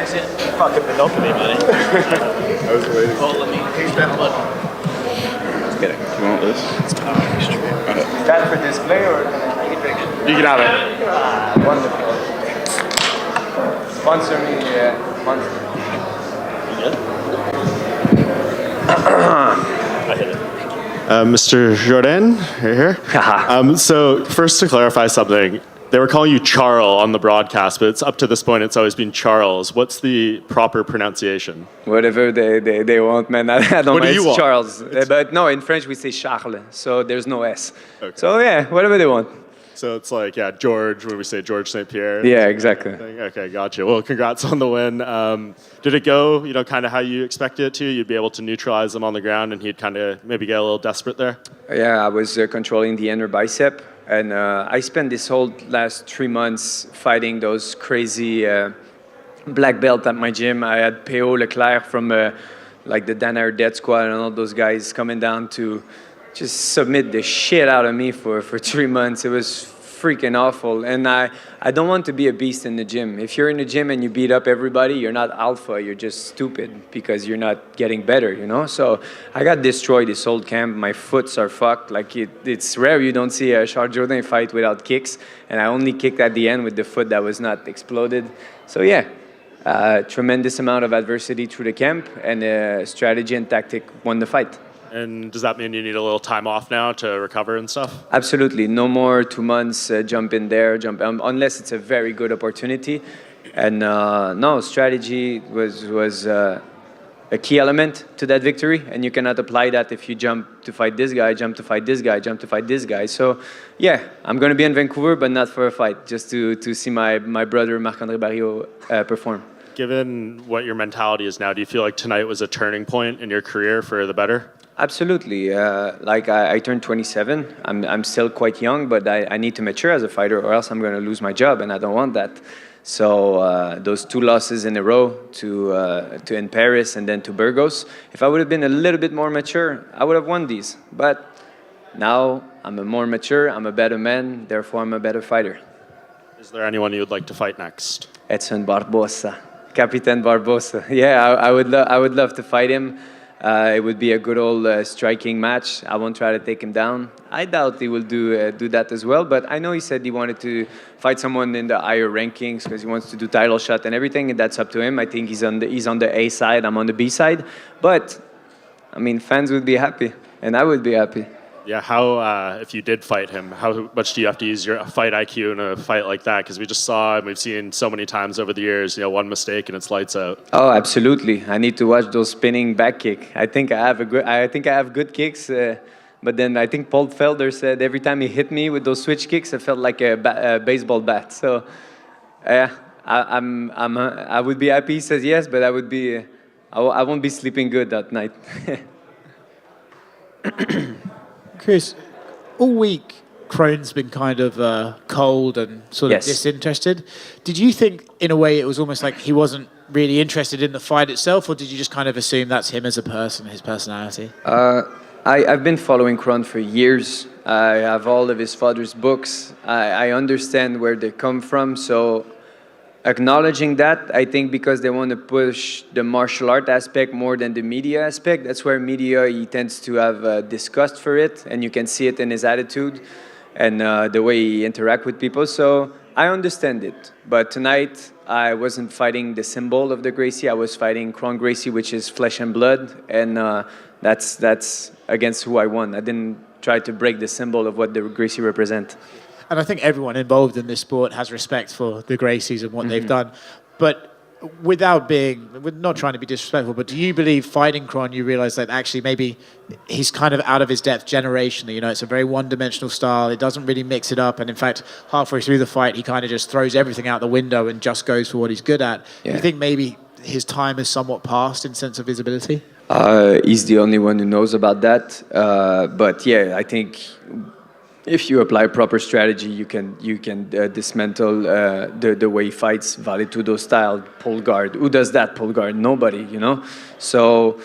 Fucking monopoly, man. I was waiting. Let me. Here's that one. Let's get it. Do you want this? Is that for display or can I drink it? You can have it. Wonderful. Sponsor me, Monster. I hit it. Mr. Jourdain, you're here. So first to clarify something, they were calling you Charles on the broadcast, but it's up to this point it's always been Charles. What's the proper pronunciation? Whatever they want, man. I don't What know. do you It's want? Charles. But no, in French we say Charles, so there's no S. Okay. So yeah, whatever they want. So it's like, yeah, George, when we say George St. Pierre. Yeah, exactly. Okay, gotcha. Well, congrats on the win. Did it go, kind of how you expected it to? You'd be able to neutralize him on the ground and he'd kind of maybe get a little desperate there? Yeah, I was controlling the inner bicep, and I spent this whole last 3 months fighting those crazy black belt at my gym. I had P.O. Leclerc from like the Danaher Death Squad and all those guys coming down to just submit the shit out of me for 3 months. It was freaking awful. And I don't want to be a beast in the gym. If you're in the gym and you beat up everybody, you're not alpha. You're just stupid because you're not getting better, So I got destroyed this whole camp. My foots are fucked. Like it's rare you don't see a Charles Jourdain fight without kicks. And I only kicked at the end with the foot that was not exploded. So yeah, tremendous amount of adversity through the camp, and strategy and tactic won the fight. And does that mean you need a little time off now to recover and stuff? Absolutely. No more 2 months, jump in there, unless it's a very good opportunity. And no, strategy was a key element to that victory, and you cannot apply that if you jump to fight this guy, jump to fight this guy, jump to fight this guy. So yeah, I'm going to be in Vancouver, but not for a fight, just to see my brother Marc-André Barriault perform. Given what your mentality is now, do you feel like tonight was a turning point in your career for the better? Absolutely. I turned 27. I'm still quite young, but I need to mature as a fighter, or else I'm going to lose my job, and I don't want that. So those 2 losses in a row to in Paris and then to Burgos, if I would have been a little bit more mature, I would have won these. But now I'm a more mature, I'm a better man, therefore I'm a better fighter. Is there anyone you would like to fight next? Edson Barbosa, Capitan Barbosa. Yeah, I would love to fight him. It would be a good old striking match. I won't try to take him down. I doubt he will do that as well, but I know he said he wanted to fight someone in the higher rankings because he wants to do title shot and everything, and that's up to him. I think he's on the A side, I'm on the B side. But, I mean, fans would be happy, and I would be happy. Yeah, how, if you did fight him, how much do you have to use your fight IQ in a fight like that? Because we just saw, and we've seen so many times over the years, one mistake and it's lights out. Oh, absolutely. I need to watch those spinning back kick. I think I have good kicks, but then I think Paul Felder said every time he hit me with those switch kicks, it felt like a baseball bat. So, I would be happy. He says yes, but I won't be sleeping good that night. Chris, all week Kron's been kind of cold and sort of disinterested. Did you think, in a way, it was almost like he wasn't really interested in the fight itself, or did you just kind of assume that's him as a person, his personality? I've been following Kron for years. I have all of his father's books. I understand where they come from, so acknowledging that, I think because they want to push the martial art aspect more than the media aspect. That's where media, he tends to have disgust for it, and you can see it in his attitude and the way he interacts with people. So I understand it. But tonight, I wasn't fighting the symbol of the Gracie. I was fighting Kron Gracie, which is flesh and blood, and that's against who I won. I didn't try to break the symbol of what the Gracie represent. And I think everyone involved in this sport has respect for the Gracies and what they've done. But without not trying to be disrespectful, but do you believe fighting Kron, you realize that actually maybe he's kind of out of his depth generationally? It's a very one-dimensional style. It doesn't really mix it up. And in fact, halfway through the fight, he kind of just throws everything out the window and just goes for what he's good at. Yeah. Do you think maybe his time has somewhat passed in sense of his ability? He's the only one who knows about that. But yeah, I think if you apply proper strategy, you can dismantle the way he fights, Vale Tudo style, pull guard. Who does that pull guard? Nobody, So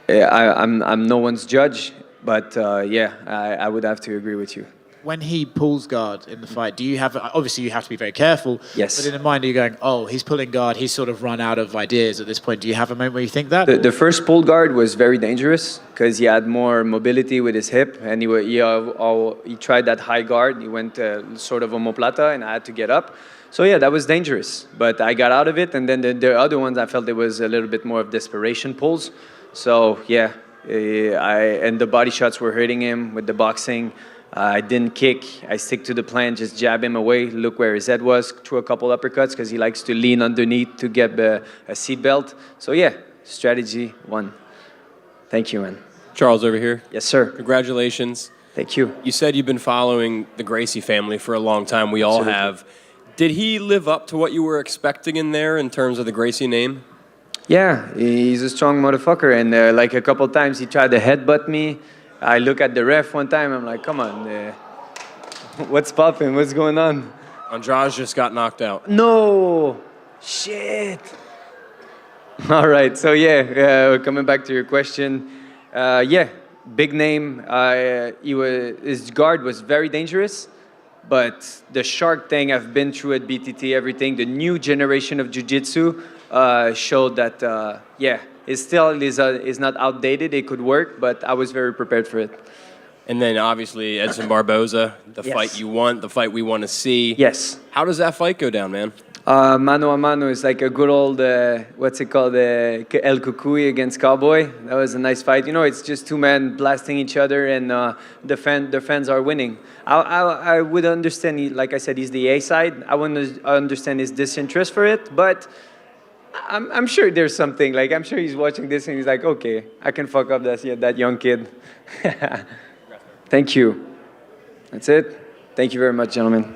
I'm no one's judge, but I would have to agree with you. when he pulls guard in the fight, do you have, obviously you have to be very careful, Yes. but in the mind are you going, oh, he's pulling guard, he's sort of run out of ideas at this point. Do you have a moment where you think that? The first pull guard was very dangerous because he had more mobility with his hip, and he tried that high guard. He went sort of omoplata, and I had to get up. So yeah, that was dangerous, but I got out of it. And then the other ones, I felt it was a little bit more of desperation pulls. So yeah, and the body shots were hurting him with the boxing. I didn't kick. I stick to the plan, just jab him away, look where his head was, threw a couple uppercuts because he likes to lean underneath to get a seat belt. So yeah, strategy won. Thank you, man. Charles over here. Yes, sir. Congratulations. Thank you. You said you've been following the Gracie family for a long time. We all have. Did he live up to what you were expecting in there in terms of the Gracie name? Yeah, he's a strong motherfucker. And like a couple times he tried to headbutt me. I look at the ref one time, I'm like, come on, what's popping? What's going on? Andrade just got knocked out. No! Shit! All right, so yeah, coming back to your question. Yeah, big name. His guard was very dangerous, but the shark thing, I've been through at BTT, everything. The new generation of jiu-jitsu showed that, yeah, it still is not outdated. It could work, but I was very prepared for it. And then obviously Edson Barboza, the Yes. fight you want, the fight we want to see. Yes. How does that fight go down, man? Mano a mano is like a good old, what's it called, El Cucuy against Cowboy. That was a nice fight. You know, it's just two men blasting each other, and the fans are winning. I would understand, like I said, he's the A side. I wouldn't understand his disinterest for it, but I'm sure there's something. Like, I'm sure he's watching this and he's like, okay, I can fuck up that young kid. Thank you. That's it. Thank you very much, gentlemen.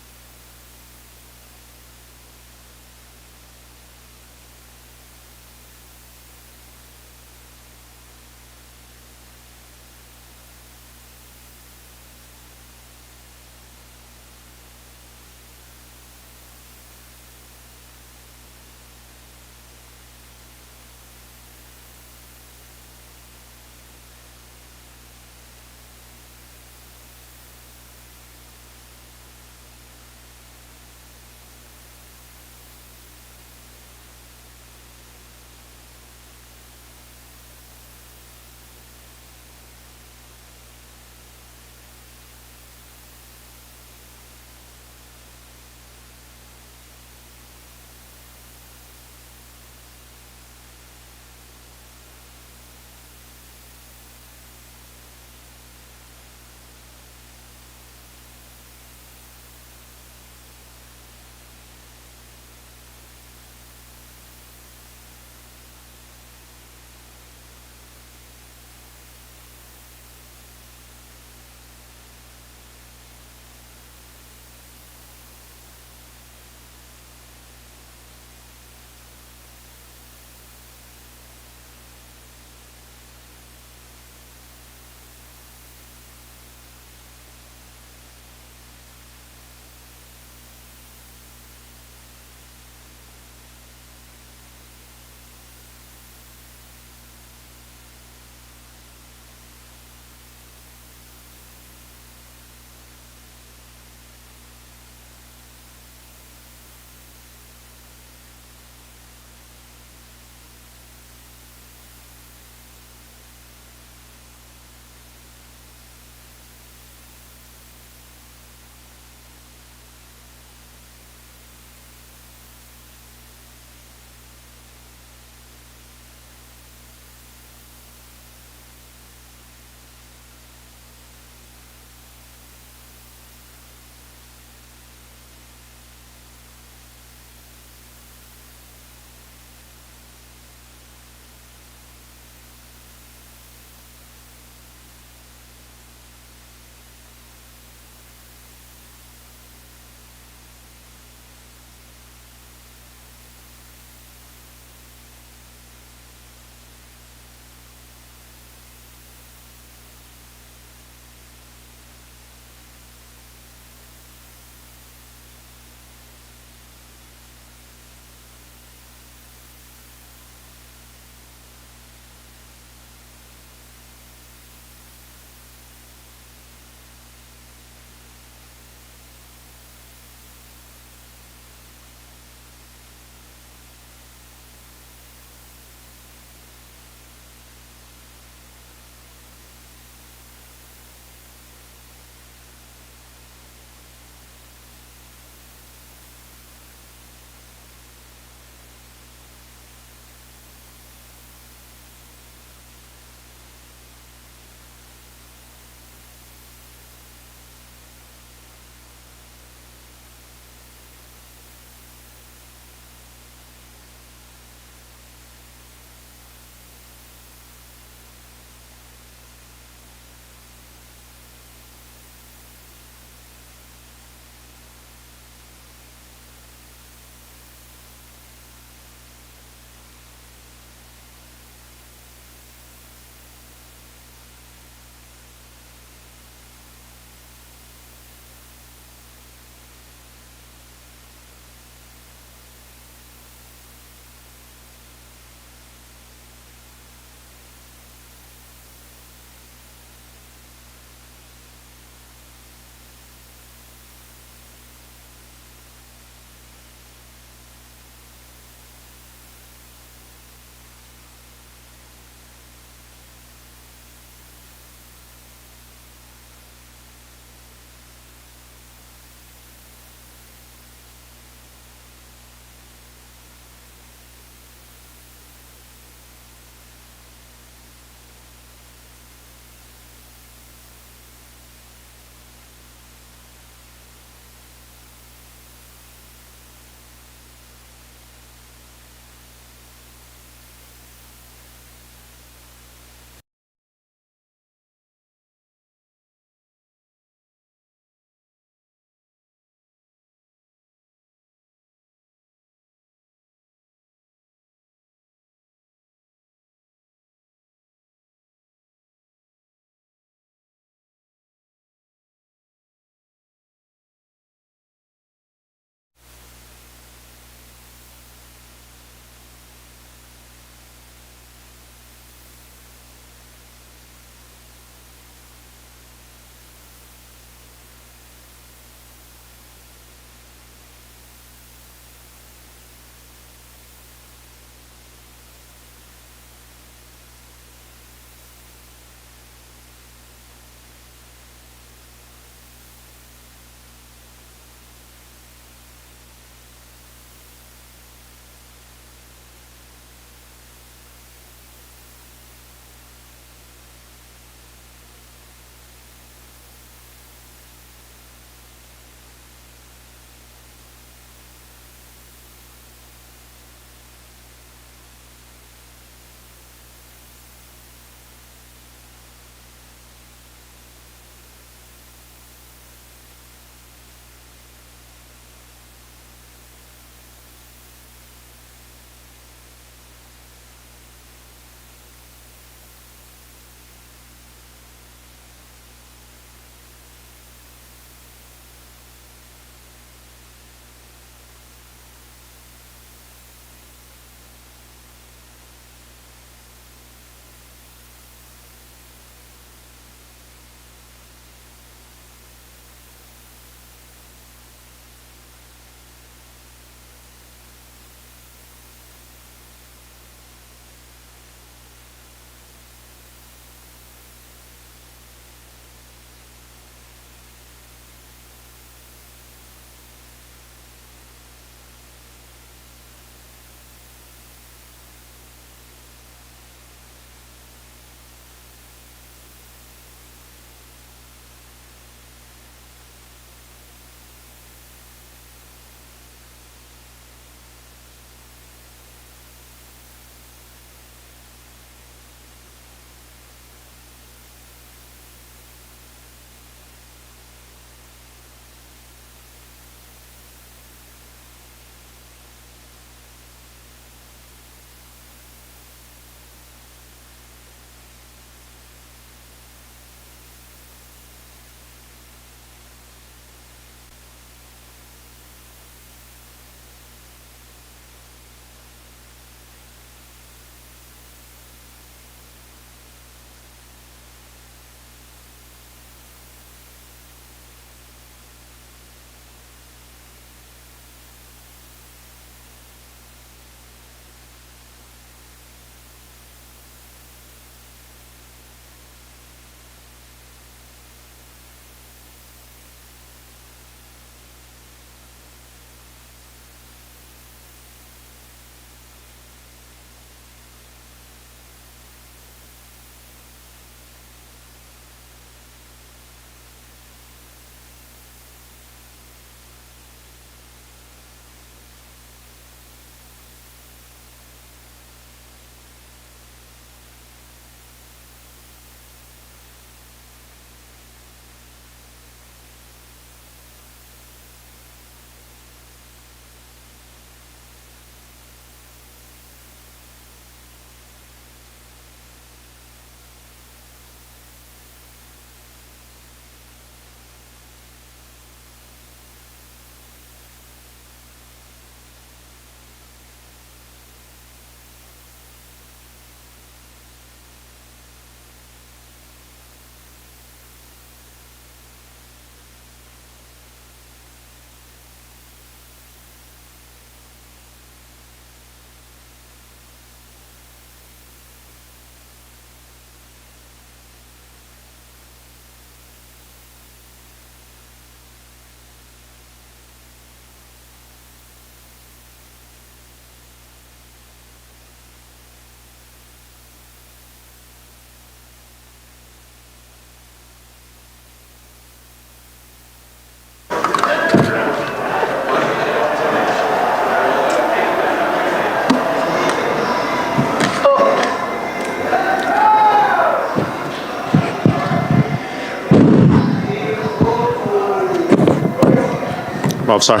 Movsar.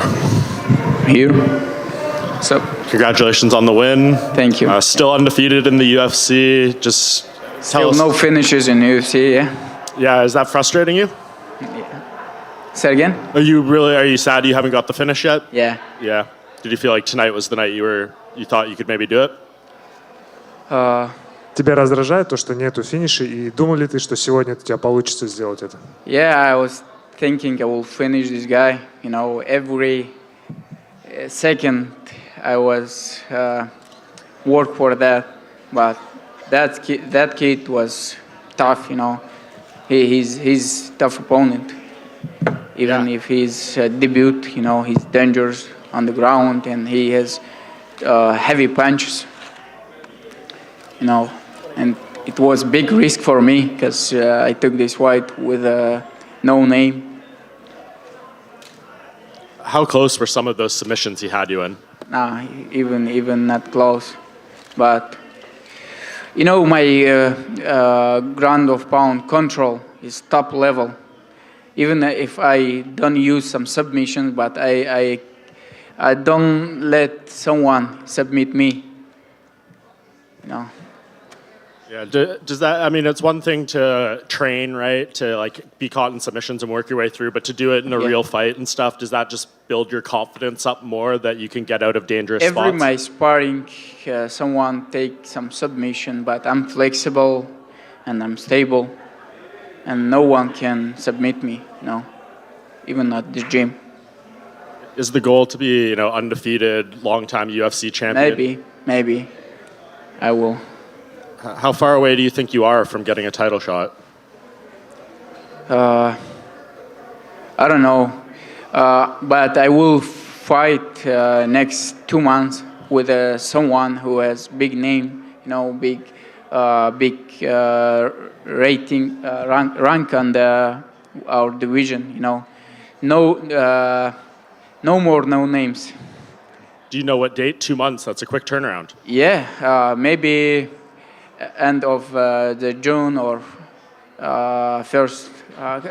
Here. So, Congratulations on the win. thank you. Still undefeated in the UFC. Just tell Still us. no finishes in UFC, yeah? Yeah, is that frustrating you? Say it again? Are you sad you haven't got the finish yet? Yeah. Yeah. Did you feel like tonight was the night you thought you could maybe do it? Тебя раздражает то, что нету финиша, и думал ли ты, что сегодня у тебя получится сделать это? Yeah, I was thinking I will finish this guy. You know, every second I was work for that, but that kid was tough. You know, he's tough opponent. Even if he's debut, you know, he's dangerous on the ground and he has heavy punches. You know, and it was big risk for me because I took this fight with no name. How close were some of those submissions he had you in? Nah, even not close. But you know, my ground of pound control is top level. Even if I don't use some submissions, but I don't let someone submit me. You know. Yeah. Does that? I mean, it's one thing to train, right? To like be caught in submissions and work your way through, but to do it in a real fight and stuff, does that just build your confidence up more that you can get out of dangerous spots? Every my sparring, someone take some submission, but I'm flexible and I'm stable, and no one can submit me. You know, even at the gym. Is the goal to be, undefeated, long-time UFC champion? Maybe, I will. How far away do you think you are from getting a title shot? I don't know, but I will fight next 2 months with someone who has big name, you know, big rating, rank on our division, you know. No more no names. Do you know what date? 2 months. That's a quick turnaround. Yeah, maybe end of the June or first,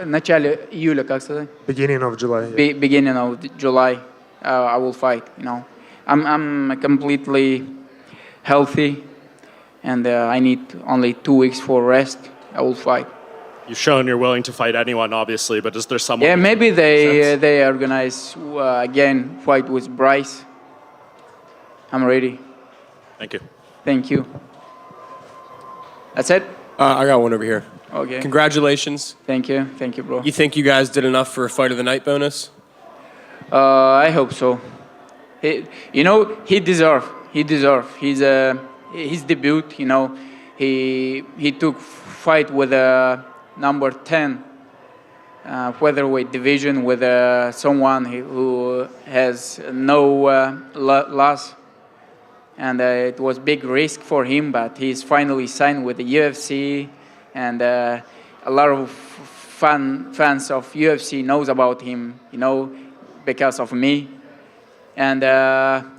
начале июля, как сказать? Beginning of July. Beginning of July, I will fight. You know, I'm completely healthy, and I need only 2 weeks for rest. I will fight. You've shown you're willing to fight anyone, obviously, but is there someone? Yeah, maybe they organize again fight with Bryce. I'm ready. Thank you. Thank you. That's it? I got one over here. Okay. Congratulations. Thank you, bro. You think you guys did enough for a fight of the night bonus? I hope so. He deserve. His debut. You know, he took fight with number 10 featherweight division with someone who has no loss. And it was big risk for him, but he's finally signed with the UFC, and a lot of fans of UFC knows about him, you know, because of me. And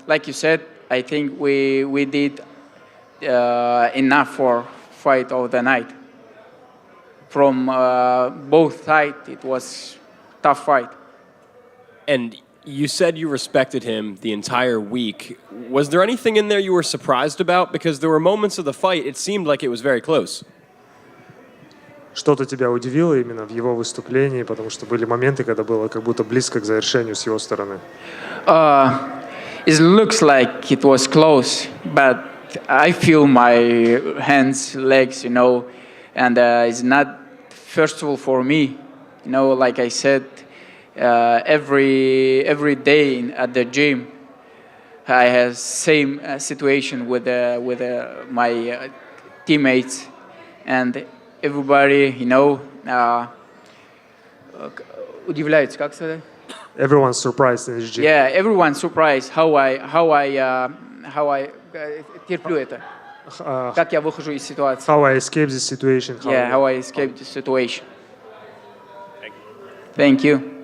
like you said, I think we did enough for fight of the night. From both sides, it was tough fight. And you said you respected him the entire week. Was there anything in there you were surprised about? Because there were moments of the fight, it seemed like it was very close. Что-то тебя удивило именно в его выступлении, потому что были моменты, когда было как будто близко к завершению с его стороны. It looks like it was close, but I feel my hands, legs, you know, and it's not, first of all, for me, you know, like I said, every day at the gym, I have same situation with my teammates, and everybody, you know, удивляется, как сказать? Everyone's surprised in his gym. Yeah, everyone's surprised how I терплю это. Как я выхожу из ситуации. How I escape this situation. How I escaped the situation. Thank you.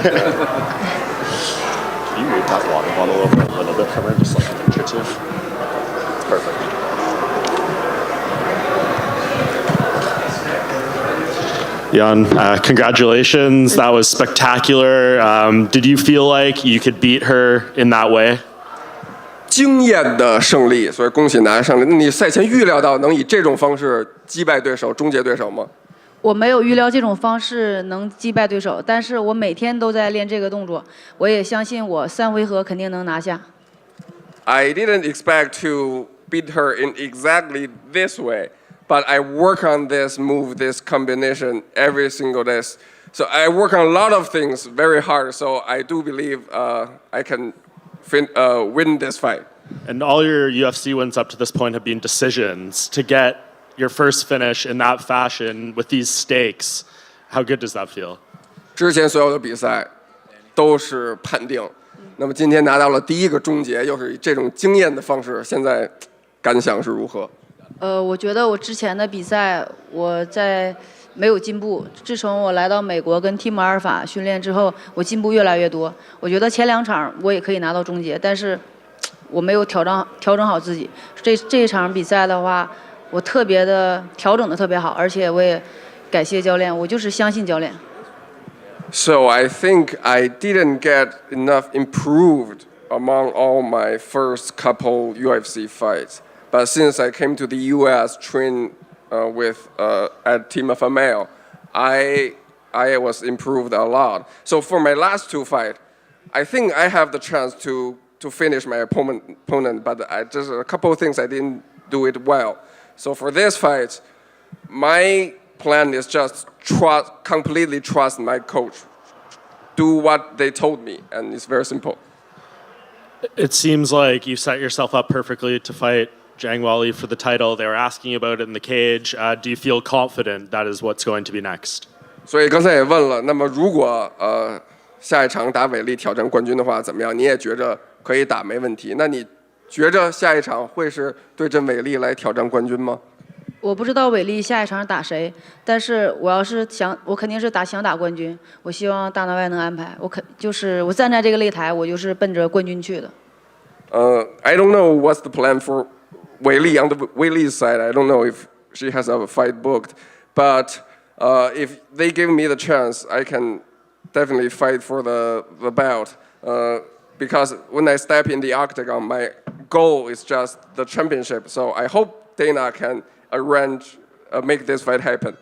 Can you move that water bottle over a little bit from her, just like an inch or two? It's perfect. Jan, congratulations. That was spectacular. Did you feel like you could beat her in that way? 惊艳的胜利，所以恭喜拿下胜利。那你赛前预料到能以这种方式击败对手、终结对手吗？我没有预料这种方式能击败对手，但是我每天都在练这个动作，我也相信我3回合肯定能拿下。I didn't expect to beat her in exactly this way, but I work on this move, this combination every single day. So I work on a lot of things very hard. So I do believe I can win this fight. And all your UFC wins up to this point have been decisions. To get your first finish in that fashion with these stakes, how good does that feel? 之前所有的比赛都是判定，那么今天拿到了第一个终结，又是以这种惊艳的方式，现在感想是如何？我觉得我之前的比赛我在没有进步，自从我来到美国跟 Team 阿尔法训练之后，我进步越来越多。我觉得前2场我也可以拿到终结，但是我没有调整好自己。这一场比赛的话，我特别的调整的特别好，而且我也感谢教练，我就是相信教练。So I think I didn't get enough improved among all my first couple UFC fights. But since I came to the U.S. train at Team of a Male, I was improved a lot. So for my last 2 fights, I think I have the chance to finish my opponent, but just a couple of things I didn't do it well. So for this fight, my plan is just completely trust my coach. Do what they told me, and it's very simple. It seems like you set yourself up perfectly to fight Zhang Weili for the title. They were asking about it in the cage. Do you feel confident that is what's going to be next? 所以刚才也问了，那么如果下一场打韦利挑战冠军的话，怎么样？你也觉着可以打没问题？那你觉着下一场会是对阵韦利来挑战冠军吗？我不知道韦利下一场打谁，但是我肯定是想打冠军。我希望大内外能安排。我站在这个擂台，我就是奔着冠军去的。I don't know what's the plan for Weili on the Weili's side. I don't know if she has a fight booked, but if they give me the chance, I can definitely fight for the belt. Because when I step in the octagon, my goal is just the championship. So I hope Dana can make this fight happen.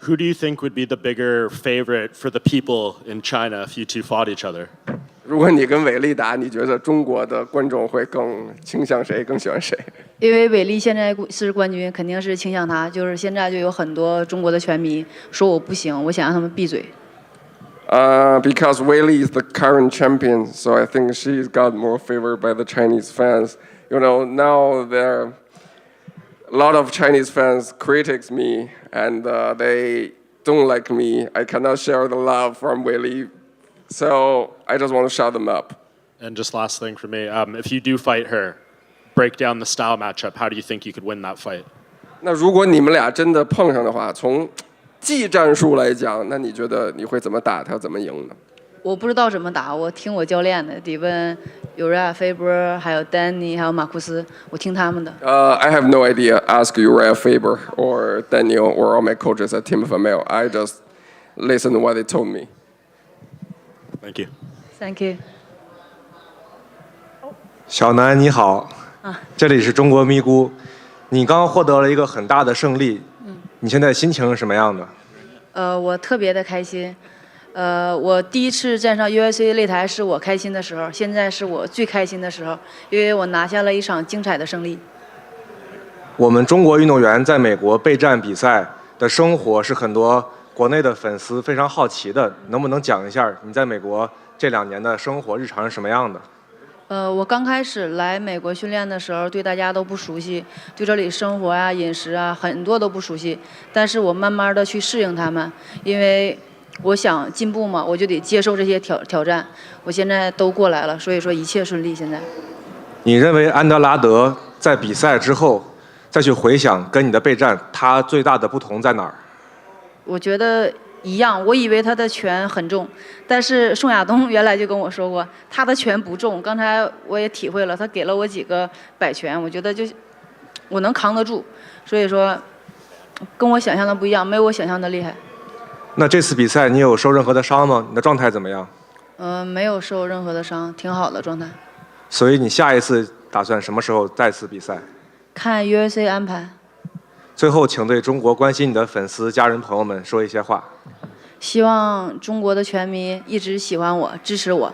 Who do you think would be the bigger favorite for the people in China if you two fought each other? 如果你跟韦利打，你觉得中国的观众会更倾向谁，更喜欢谁？因为韦利现在是冠军，肯定是倾向他。就是现在就有很多中国的拳迷说我不行，我想让他们闭嘴。Because Weili is the current champion, so I think she's got more favored by the Chinese fans. You know, now there are a lot of Chinese fans critics me, and they don't like me. I cannot share the love from Weili, so I just want to shut them up. And just last thing for me, if you do fight her, break down the style matchup. How do you think you could win that fight? 那如果你们俩真的碰上的话，从技战术来讲，那你觉得你会怎么打他，怎么赢呢？我不知道怎么打，我听我教练的，得问尤瑞菲波，还有丹尼，还有马库斯，我听他们的。I have no idea. Ask Uriah Faber or Daniel or all my coaches at Team of a Male. I just listen to what they told me. Thank you. Thank you. 小南你好，这里是中国咪咕，你刚获得了一个很大的胜利，你现在心情是什么样的？我特别的开心。我第一次站上 UFC 擂台是我开心的时候，现在是我最开心的时候，因为我拿下了一场精彩的胜利。我们中国运动员在美国备战比赛的生活是很多国内的粉丝非常好奇的，能不能讲一下你在美国这2年的生活日常是什么样的？我刚开始来美国训练的时候，对大家都不熟悉，对这里生活啊、饮食啊很多都不熟悉。但是我慢慢的去适应他们，因为我想进步嘛，我就得接受这些挑战。我现在都过来了，所以说一切顺利。现在，你认为安德拉德在比赛之后再去回想跟你的备战，他最大的不同在哪儿？我觉得一样，我以为他的拳很重，但是宋亚东原来就跟我说过，他的拳不重。刚才我也体会了，他给了我几个摆拳，我觉得就我能扛得住，所以说跟我想象的不一样，没有我想象的厉害。那这次比赛你有受任何的伤吗？你的状态怎么样？没有受任何的伤，挺好的状态。所以你下一次打算什么时候再次比赛？看 UFC 安排。最后，请对中国关心你的粉丝、家人、朋友们说一些话。希望中国的拳迷一直喜欢我、支持我，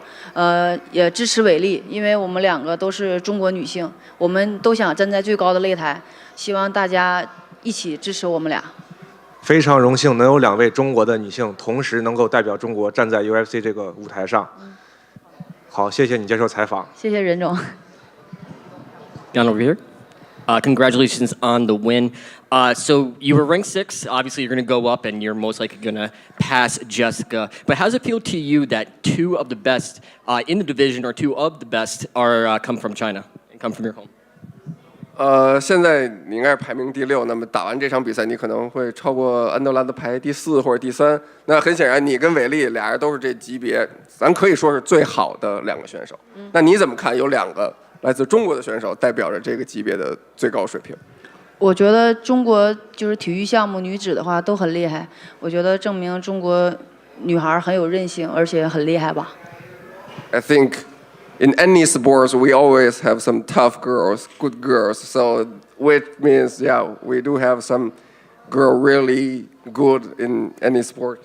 也支持伟丽，因为我们两个都是中国女性，我们都想站在最高的擂台，希望大家一起支持我们俩。非常荣幸能有2位中国的女性同时能够代表中国站在 UFC 这个舞台上。好，谢谢你接受采访。谢谢任总。 Down over here. Congratulations on the win. So you were ranked 6. Obviously, you're going to go up, and you're most likely going to pass Jessica. But how does it feel to you that 2 of the best in the division, or 2 of the best, are come from China and come from your home? 现在你应该是排名第6，那么打完这场比赛，你可能会超过安德拉的排第4或者第3。那很显然，你跟韦利俩人都是这级别，咱可以说是最好的2个选手。那你怎么看有2个来自中国的选手代表着这个级别的最高水平？我觉得中国就是体育项目女子的话都很厉害，我觉得证明中国女孩很有韧性，而且很厉害吧。I think in any sports we always have some tough girls, good girls. So which means we do have some girl really good in any sport.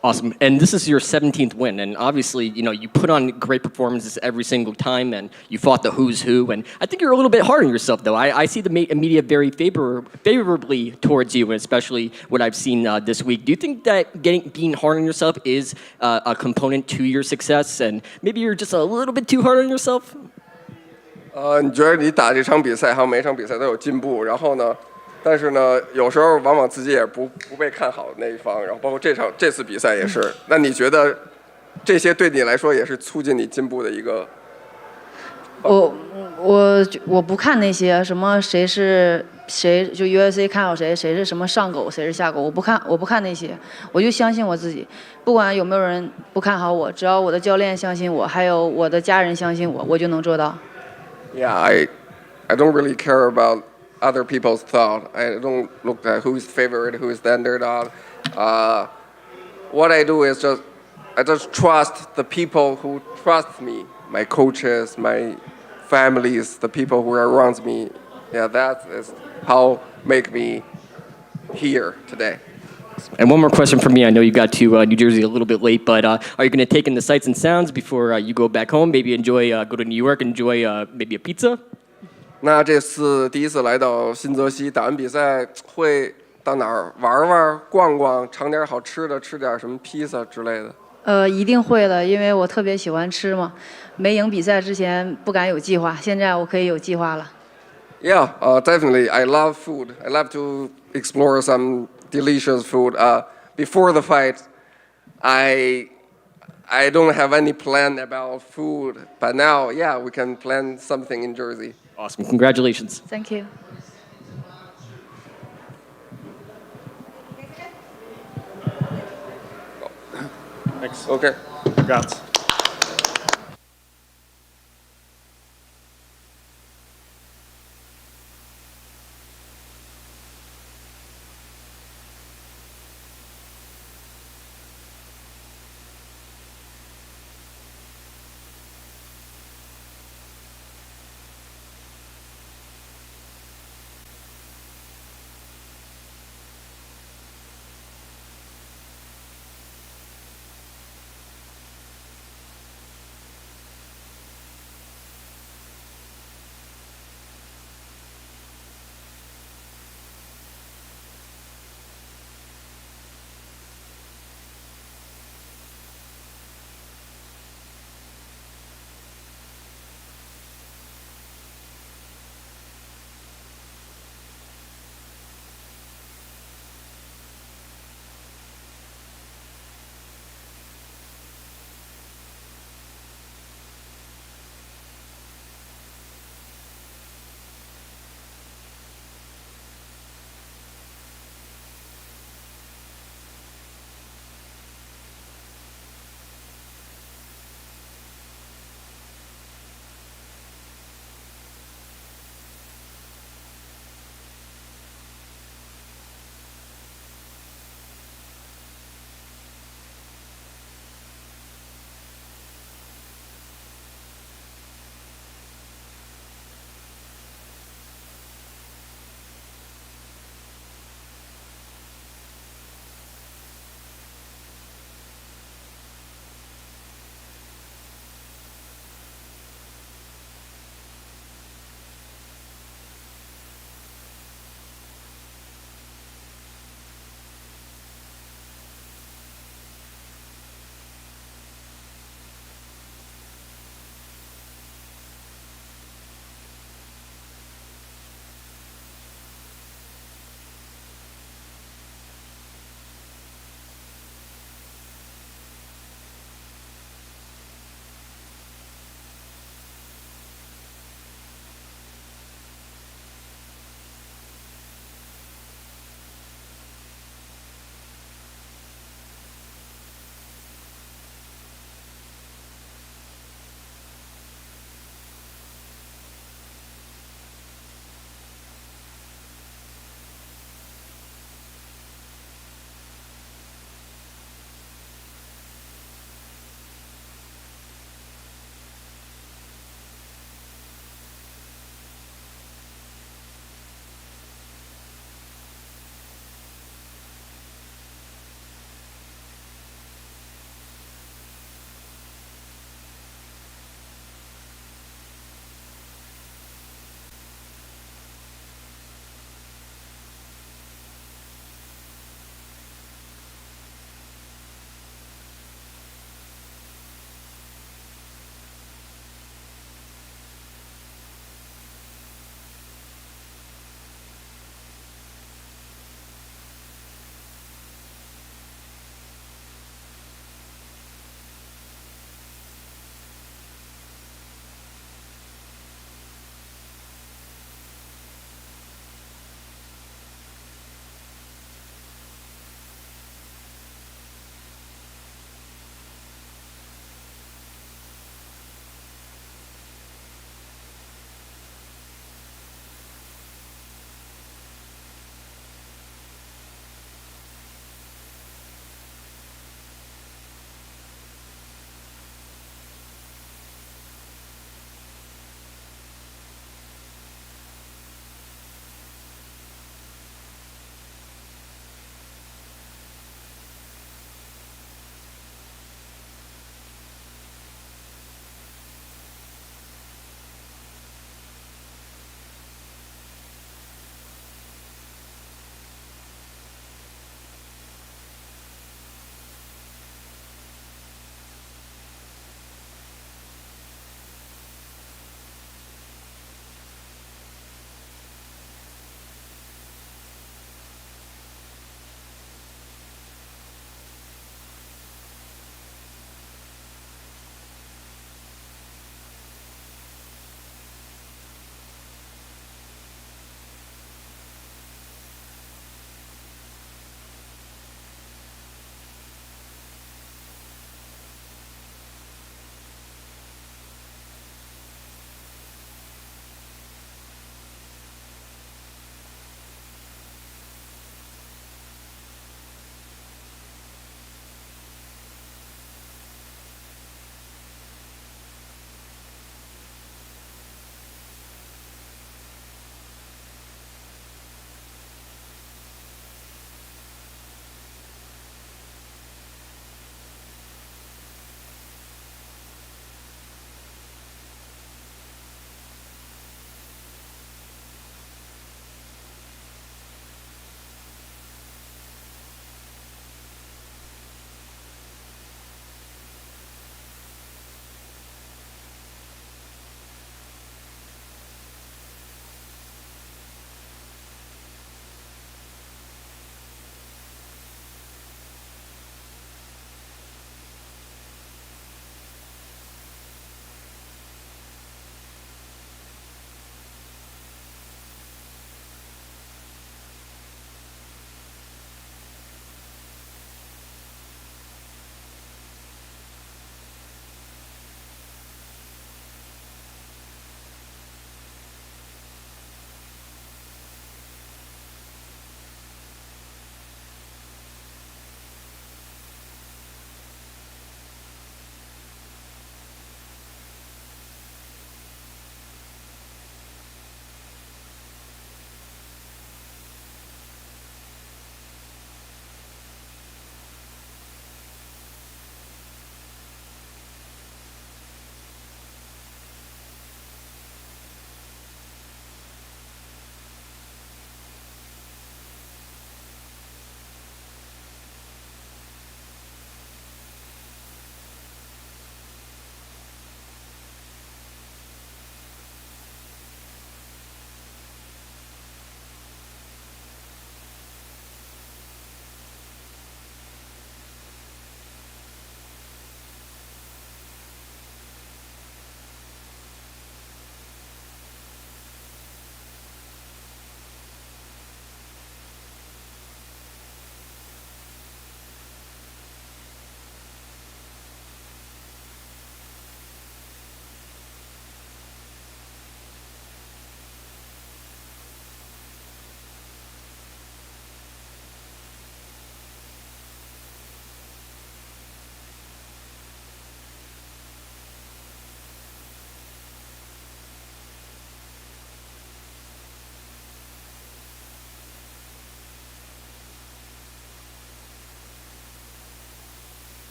Awesome. And this is your 17th win. And obviously, you put on great performances every single time, and you fought the who's who. And I think you're a little bit hard on yourself, though. I see the media very favorably towards you, especially what I've seen this week. Do you think that being hard on yourself is a component to your success? And maybe you're just a little bit too hard on yourself? 你觉得你打这场比赛，还有每场比赛都有进步，然后呢？但是呢，有时候往往自己也不被看好的那一方，然后包括这次比赛也是。那你觉得这些对你来说也是促进你进步的一个？我不看那些什么谁是谁，就 UFC 看好谁是什么上狗，谁是下狗，我不看那些，我就相信我自己，不管有没有人不看好我，只要我的教练相信我，还有我的家人相信我，我就能做到。Yeah, I don't really care about other people's thought. I don't look at who's favorite, who's the underdog. What I do is I just trust the people who trust me, my coaches, my families, the people who are around me. Yeah, that is how make me here today. And one more question for me. I know you got to New Jersey a little bit late, but are you going to take in the sights and sounds before you go back home? Maybe go to New York, enjoy maybe a pizza? 那这次第一次来到新泽西，打完比赛会到哪儿玩玩、逛逛，尝点好吃的，吃点什么披萨之类的？一定会的，因为我特别喜欢吃嘛。没赢比赛之前不敢有计划，现在我可以有计划了。Yeah, definitely. I love food. I love to explore some delicious food. Before the fight, I don't have any plan about food, but now, we can plan something in Jersey. Awesome. Congratulations. Thank you. Thanks. Okay. Congrats.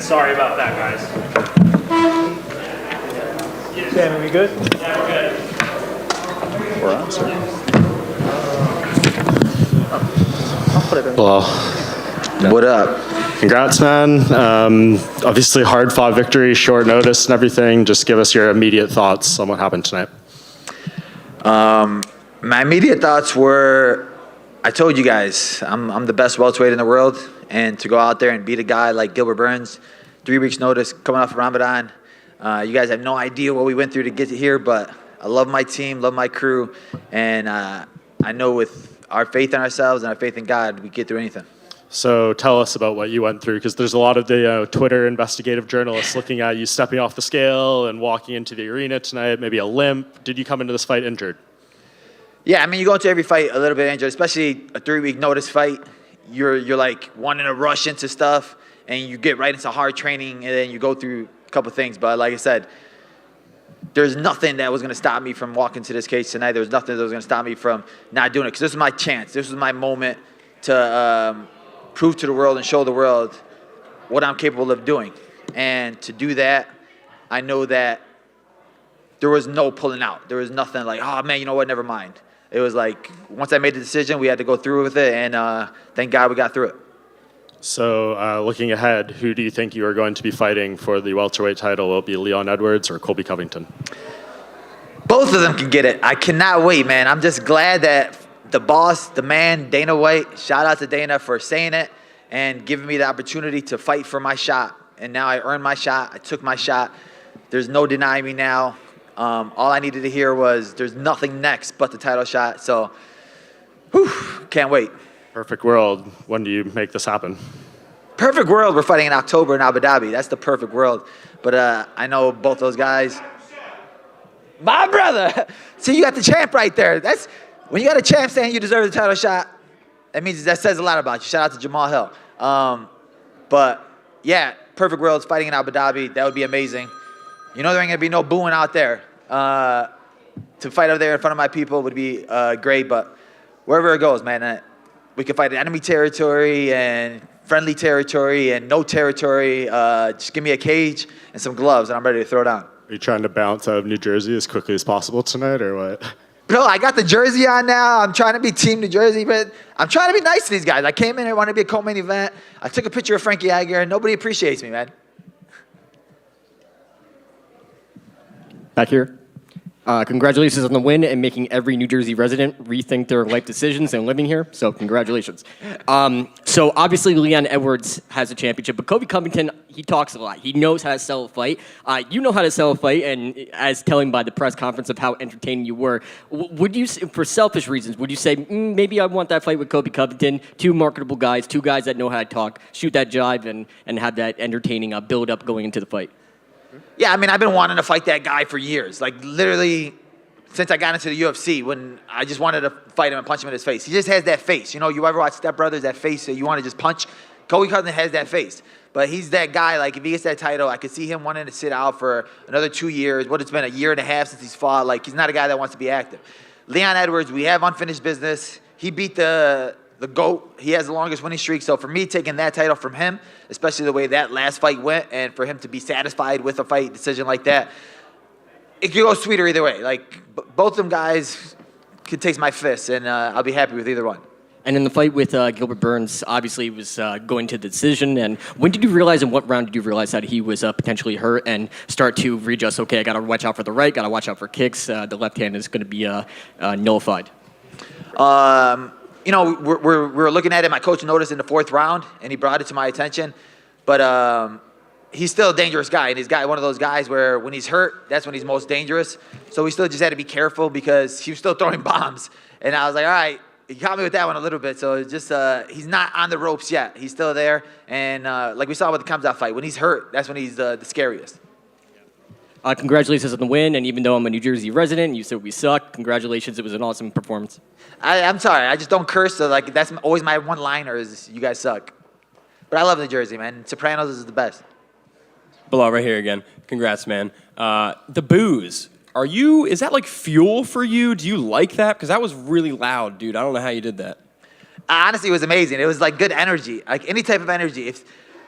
Sorry about that, guys. Sam, are we good? Yeah, we're good. We're on, sir. I'll put it in. Well, What up? congrats, man. Obviously, hard-fought victory, short notice and everything. Just give us your immediate thoughts on what happened tonight. My immediate thoughts were, I told you guys, I'm the best welterweight in the world, and to go out there and beat a guy like Gilbert Burns, 3 weeks notice, coming off of Ramadan. You guys have no idea what we went through to get to here, but I love my team, love my crew, and I know with our faith in ourselves and our faith in God, we get through anything. So tell us about what you went through, because there's a lot of the Twitter investigative journalists looking at you stepping off the scale and walking into the arena tonight, maybe a limp. Did you come into this fight injured? Yeah, I mean, you go into every fight a little bit injured, especially a 3-week notice fight. You're like wanting to rush into stuff, and you get right into hard training, and then you go through a couple things. But like I said, there's nothing that was going to stop me from walking to this cage tonight. There was nothing that was going to stop me from not doing it, because this was my chance. This was my moment to prove to the world and show the world what I'm capable of doing. And to do that, I know that there was no pulling out. There was nothing like, oh, man, you know what, never mind. It was like, once I made the decision, we had to go through with it, and thank God we got through it. So looking ahead, who do you think you are going to be fighting for the welterweight title? Will it be Leon Edwards or Colby Covington? Both of them can get it. I cannot wait, man. I'm just glad that the boss, the man, Dana White, shout out to Dana for saying it and giving me the opportunity to fight for my shot. And now I earned my shot. I took my shot. There's no denying me now. All I needed to hear was there's nothing next but the title shot. So, whew, can't wait. Perfect world. When do you make this happen? Perfect world. We're fighting in October in Abu Dhabi. That's the perfect world. But I know both those guys. My brother. See, you got the champ right there. That's when you got a champ saying you deserve the title shot. That says a lot about you. Shout out to Jamal Hill. But yeah, perfect world's fighting in Abu Dhabi. That would be amazing. You know there ain't gonna be no booing out there. To fight over there in front of my people would be great. But wherever it goes, man, we can fight in enemy territory and friendly territory and no territory. Just give me a cage and some gloves, and I'm ready to throw down. Are you trying to bounce out of New Jersey as quickly as possible tonight, or what? Bro, I got the jersey on now. I'm trying to be Team New Jersey, but I'm trying to be nice to these guys. I came in here, wanted to be a co-main event. I took a picture of Frankie Aguirre, and nobody appreciates me, man. Back here. Congratulations on the win and making every New Jersey resident rethink their life decisions and living here. So congratulations. So obviously Leon Edwards has a championship, but Colby Covington, he talks a lot. He knows how to sell a fight. You know how to sell a fight, and as telling by the press conference of how entertaining you were, would you, for selfish reasons, would you say, maybe I want that fight with Colby Covington, two marketable guys, two guys that know how to talk, shoot that jive, and have that entertaining build-up going into the fight? Yeah, I mean, I've been wanting to fight that guy for years. Like, literally, since I got into the UFC, when I just wanted to fight him and punch him in his face. He just has that face. You know, you ever watch Step Brothers, that face that you want to just punch? Colby Covington has that face. But he's that guy, like, if he gets that title, I could see him wanting to sit out for another 2 years. What, it's been a year and a half since he's fought. Like, he's not a guy that wants to be active. Leon Edwards, we have unfinished business. He beat the GOAT. He has the longest winning streak. So for me, taking that title from him, especially the way that last fight went, and for him to be satisfied with a fight decision like that, it could go sweeter either way. Like, both of them guys could taste my fists, and I'll be happy with either one. And in the fight with Gilbert Burns, obviously it was going to the decision. And when did you realize, in what round did you realize that he was potentially hurt and start to readjust, okay, I got to watch out for the right, got to watch out for kicks, the left hand is going to be nullified? You know, we're looking at it. My coach noticed in the 4th round, and he brought it to my attention. But he's still a dangerous guy, and he's one of those guys where when he's hurt, that's when he's most dangerous. So we still just had to be careful because he was still throwing bombs. And I was like, all right, he caught me with that one a little bit. So it's just he's not on the ropes yet. He's still there. And like we saw with the Kamzat fight, when he's hurt, that's when he's the scariest. Congratulations on the win, and even though I'm a New Jersey resident, you said we suck. Congratulations, it was an awesome performance. I'm sorry, I just don't curse, so like that's always my one-liner is you guys suck. But I love New Jersey, man. Sopranos is the best. Belal, right here again. Congrats, man. The booze. Is that like fuel for you? Do you like that? Because that was really loud, dude. I don't know how you did that. Honestly, it was amazing. It was like good energy, like any type of energy.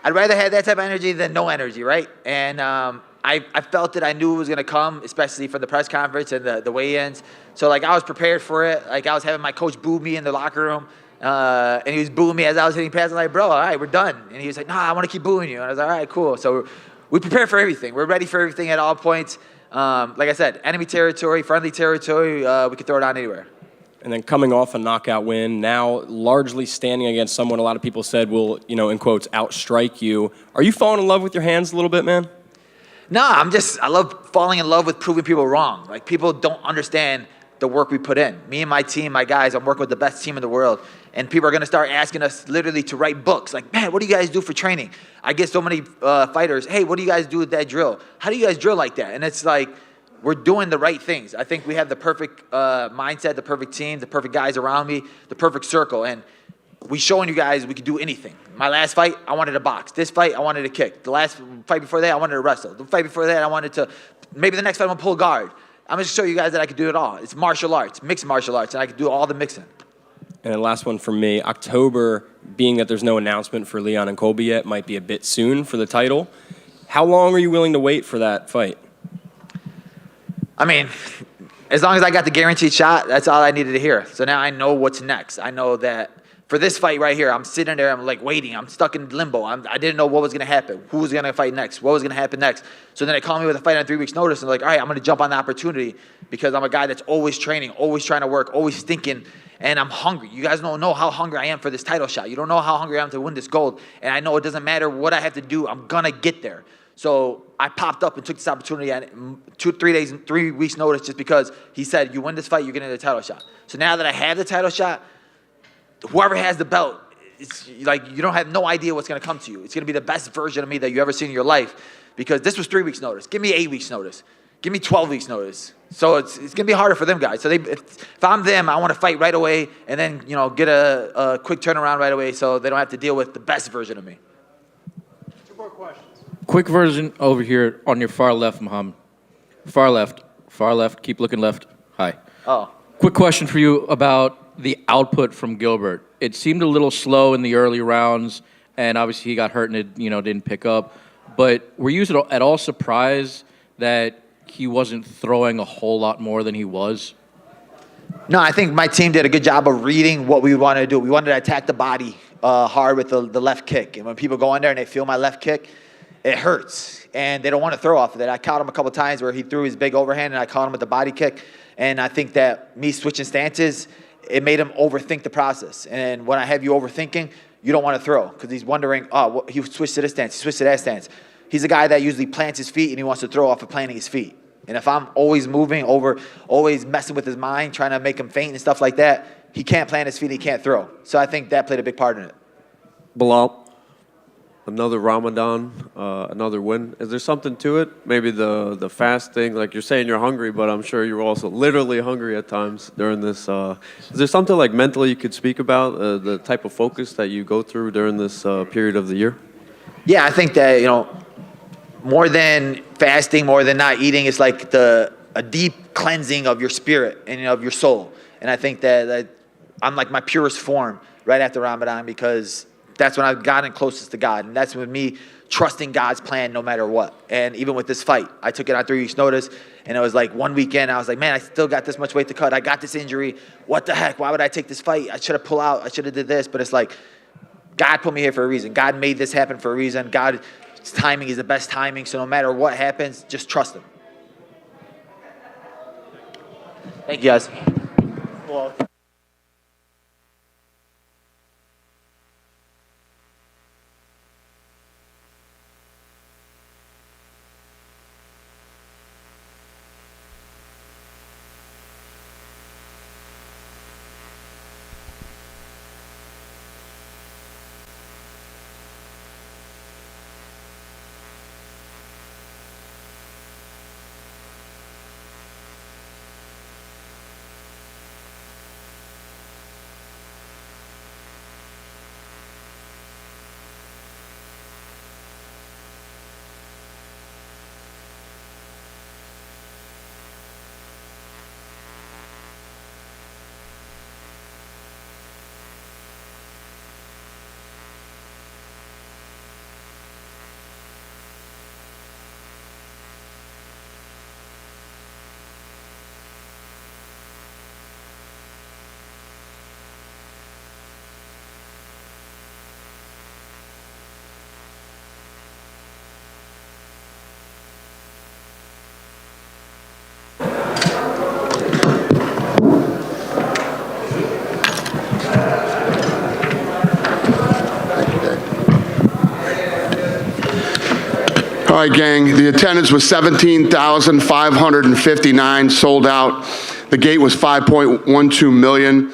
I'd rather have that type of energy than no energy, right? And I felt it. I knew it was going to come, especially from the press conference and the weigh-ins. So, like, I was prepared for it. Like, I was having my coach boo me in the locker room, and he was booing me as I was hitting passes. I'm like, bro, all right, we're done. And he was like, nah, I want to keep booing you. And I was like, all right, cool. So we prepare for everything. We're ready for everything at all points. Like I said, enemy territory, friendly territory, we can throw it on anywhere. And then coming off a knockout win, now largely standing against someone a lot of people said will, in quotes, outstrike you. Are you falling in love with your hands a little bit, man? No, I love falling in love with proving people wrong. Like, people don't understand the work we put in. Me and my team, my guys, I'm working with the best team in the world. And people are going to start asking us literally to write books. Like, man, what do you guys do for training? I get so many fighters, hey, what do you guys do with that drill? How do you guys drill like that? And it's like, we're doing the right things. I think we have the perfect mindset, the perfect team, the perfect guys around me, the perfect circle. And we showing you guys we can do anything. My last fight, I wanted to box. This fight, I wanted to kick. The last fight before that, I wanted to wrestle. The fight before that, I wanted to, maybe the next fight, I'm going to pull guard. I'm going to show you guys that I can do it all. It's martial arts, mixed martial arts, and I can do all the mixing. And then last one from me, October, being that there's no announcement for Leon and Colby yet, might be a bit soon for the title. How long are you willing to wait for that fight? I mean, as long as I got the guaranteed shot, that's all I needed to hear. So now I know what's next. I know that for this fight right here, I'm sitting there, I'm like waiting. I'm stuck in limbo. I didn't know what was going to happen, who was going to fight next, what was going to happen next. So then they called me with a fight on 3 weeks' notice, and like, all right, I'm going to jump on the opportunity because I'm a guy that's always training, always trying to work, always thinking, and I'm hungry. You guys don't know how hungry I am for this title shot. You don't know how hungry I am to win this gold, and I know it doesn't matter what I have to do. I'm going to get there. So I popped up and took this opportunity at 3 weeks' notice just because he said, you win this fight, you're getting the title shot. So now that I have the title shot, whoever has the belt, it's like you don't have no idea what's going to come to you. It's going to be the best version of me that you ever seen in your life because this was 3 weeks' notice. Give me 8 weeks' notice. Give me 12 weeks' notice. So it's going to be harder for them guys. So if I'm them, I want to fight right away and then get a quick turnaround right away so they don't have to deal with the best version of me. Two more questions. Quick version over here on your far left, Muhammad. Far left, keep looking left. Hi. Oh. Quick question for you about the output from Gilbert. It seemed a little slow in the early rounds, and obviously he got hurt and it didn't pick up. But were you at all surprised that he wasn't throwing a whole lot more than he was? No, I think my team did a good job of reading what we wanted to do. We wanted to attack the body hard with the left kick. And when people go in there and they feel my left kick, it hurts. And they don't want to throw off of it. I caught him a couple times where he threw his big overhand and I caught him with the body kick. And I think that me switching stances, it made him overthink the process. And when I have you overthinking, you don't want to throw because he's wondering, he switched to this stance, he switched to that stance. He's a guy that usually plants his feet and he wants to throw off of planting his feet. And if I'm always moving over, always messing with his mind, trying to make him faint and stuff like that, he can't plant his feet, he can't throw. So I think that played a big part in it. Belal, another Ramadan, another win. Is there something to it? Maybe the fasting, like you're saying you're hungry, but I'm sure you're also literally hungry at times during this. Is there something like mentally you could speak about, the type of focus that you go through during this period of the year? Yeah, I think that, more than fasting, more than not eating, it's like a deep cleansing of your spirit and of your soul. And I think that I'm like my purest form right after Ramadan because that's when I've gotten closest to God. And that's with me trusting God's plan no matter what. And even with this fight, I took it on 3 weeks' notice. And it was like 1 weekend, I was like, man, I still got this much weight to cut. I got this injury. What the heck? Why would I take this fight? I should have pulled out. I should have did this. But it's like, God put me here for a reason. God made this happen for a reason. God's timing is the best timing. So no matter what happens, just trust him. Thank you, guys. Well, right, gang. The attendance was 17,559, sold out. The gate was 5.12 million.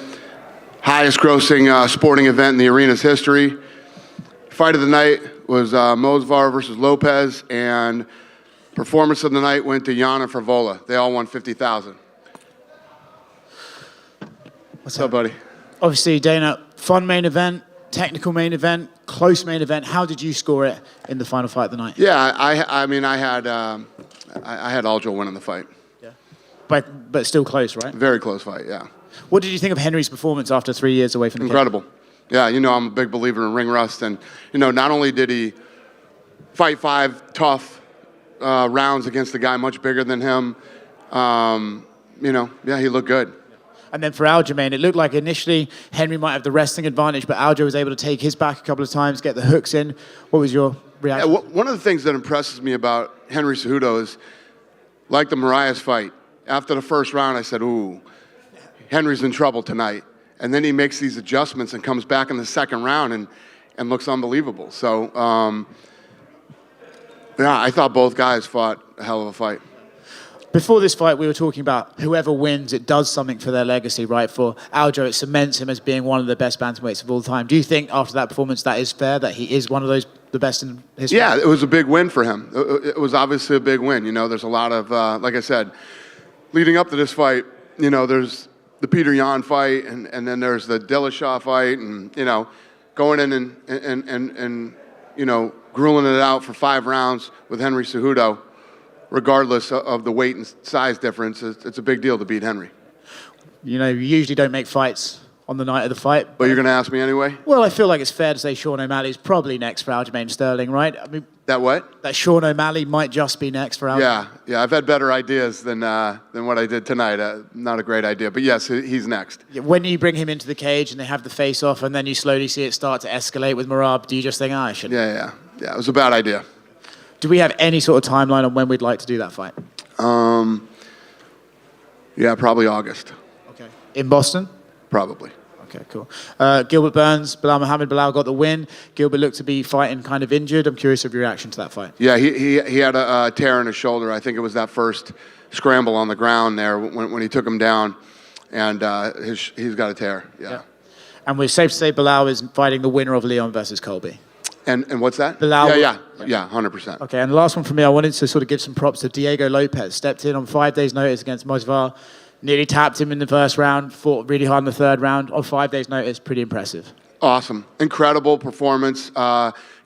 Highest grossing sporting event in the arena's history. Fight of the night was Movsar versus Lopez, and performance of the night went to Xiaonan and Frevola. They all won 50,000. What's up, buddy? Obviously, Dana, fun main event, technical main event, close main event. How did you score it in the final fight of the night? Yeah, I mean, I had Aljo winning the fight. Yeah. But still close, right? Very close fight, yeah. What did you think of Henry's performance after 3 years away from the Incredible. Yeah, you know, I'm a big believer in ring rust, and you know, not only did he fight 5 tough rounds against a guy much bigger than him, you know, yeah, he looked good. And then for Aljamain, it looked like initially Henry might have the wrestling advantage, but Aljo was able to take his back a couple of times, get the hooks in. What was your reaction? Yeah, one of the things that impresses me about Henry Cejudo is, like the Marias fight, after the first round I said, ooh, Henry's in trouble tonight. And then he makes these adjustments and comes back in the second round and looks unbelievable. So, yeah, I thought both guys fought a hell of a fight. Before this fight, we were talking about whoever wins, it does something for their legacy, right? For Aljo, it cements him as being one of the best bantamweights of all time. Do you think after that performance that is fair, that he is one of the best in history? Yeah, it was a big win for him. It was obviously a big win. You know, there's a lot of, like I said, leading up to this fight, you know, there's the Peter Yan fight, and then there's the Dillashaw fight, and, you know, going in and you know, grueling it out for 5 rounds with Henry Cejudo, regardless of the weight and size difference, it's a big deal to beat Henry. You know, you usually don't make fights on the night of the fight. But you're going to ask me anyway? Well, I feel like it's fair to say Sean O'Malley's probably next for Aljamain Sterling, right? I mean, that what? That Sean O'Malley might just be next for Aljamain. Yeah, I've had better ideas than what I did tonight. Not a great idea, but yes, he's next. When you bring him into the cage and they have the face-off and then you slowly see it start to escalate with Merab, do you just think, I shouldn't? Yeah, it was a bad idea. Do we have any sort of timeline on when we'd like to do that fight? Yeah, probably August. Okay. In Boston? Probably. Okay, cool. Gilbert Burns, Belal Muhammad. Belal got the win. Gilbert looked to be fighting kind of injured. I'm curious of your reaction to that fight. Yeah, he had a tear in his shoulder. I think it was that first scramble on the ground there when he took him down, and he's got a tear. Yeah. And we're safe to say Belal is fighting the winner of Leon versus Colby. And what's that? Belal. Yeah, 100%. Okay, and the last one for me, I wanted to sort of give some props to Diego Lopez. Stepped in on 5 days' notice against Movsar, nearly tapped him in the first round, fought really hard in the third round. On 5 days' notice, pretty impressive. Awesome. Incredible performance.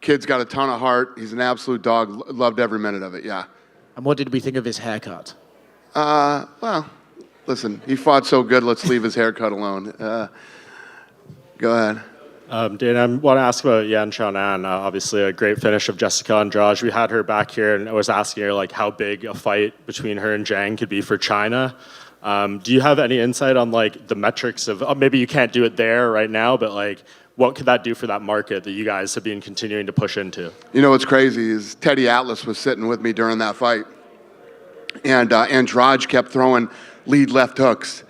Kid's got a ton of heart. He's an absolute dog. Loved every minute of it, yeah. And what did we think of his haircut? Well, listen, he fought so good, let's leave his haircut alone. Go ahead. Dana, I want to ask about Yan Xiaonan. Obviously, a great finish of Jessica Andrade. We had her back here, and I was asking her like how big a fight between her and Zhang could be for China. Do you have any insight on like the metrics of maybe you can't do it there right now, but like what could that do for that market that you guys have been continuing to push into? You know what's crazy is Teddy Atlas was sitting with me during that fight, and Andrade kept throwing lead left hooks.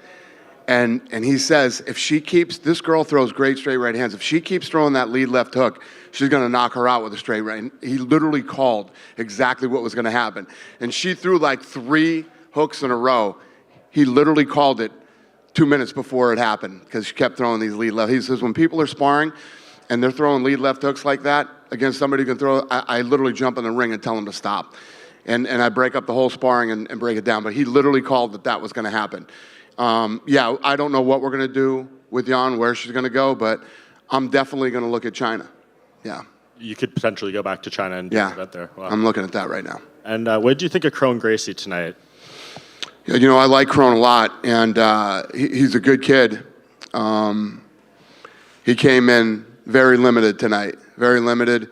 And he says, if she keeps, this girl throws great straight right hands. If she keeps throwing that lead left hook, she's going to knock her out with a straight right. And he literally called exactly what was going to happen. And she threw like 3 hooks in a row. He literally called it 2 minutes before it happened because she kept throwing these lead left. He says, when people are sparring and they're throwing lead left hooks like that against somebody who can throw, I literally jump in the ring and tell them to stop. And I break up the whole sparring and break it down. But he literally called that was going to happen. Yeah, I don't know what we're going to do with Yan, where she's going to go, but I'm definitely going to look at China. Yeah. You could potentially go back to China and do an event there. Wow. I'm looking at that right now. And what did you think of Kron Gracie tonight? Yeah, you know, I like Kron a lot, and he's a good kid. He came in very limited tonight, very limited.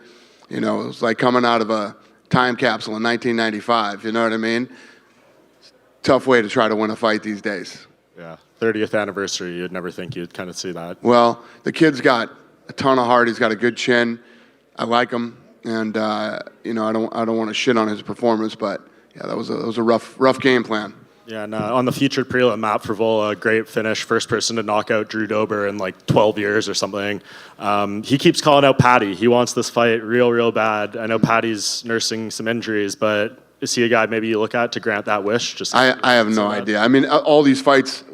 You know, it was like coming out of a time capsule in 1995, you know what I mean? Tough way to try to win a fight these days. Yeah, 30th anniversary, you'd never think you'd kind of see that. Well, the kid's got a ton of heart. He's got a good chin. I like him, and you know, I don't want to shit on his performance, but yeah, that was a rough game plan. Yeah, and on the featured prelim, Matt Frevola, great finish, first person to knock out Drew Dober in like 12 years or something. He keeps calling out Patty. He wants this fight real bad. I know Patty's nursing some injuries, but is he a guy maybe you look at to grant that wish? Just I have no idea. I mean, all these fights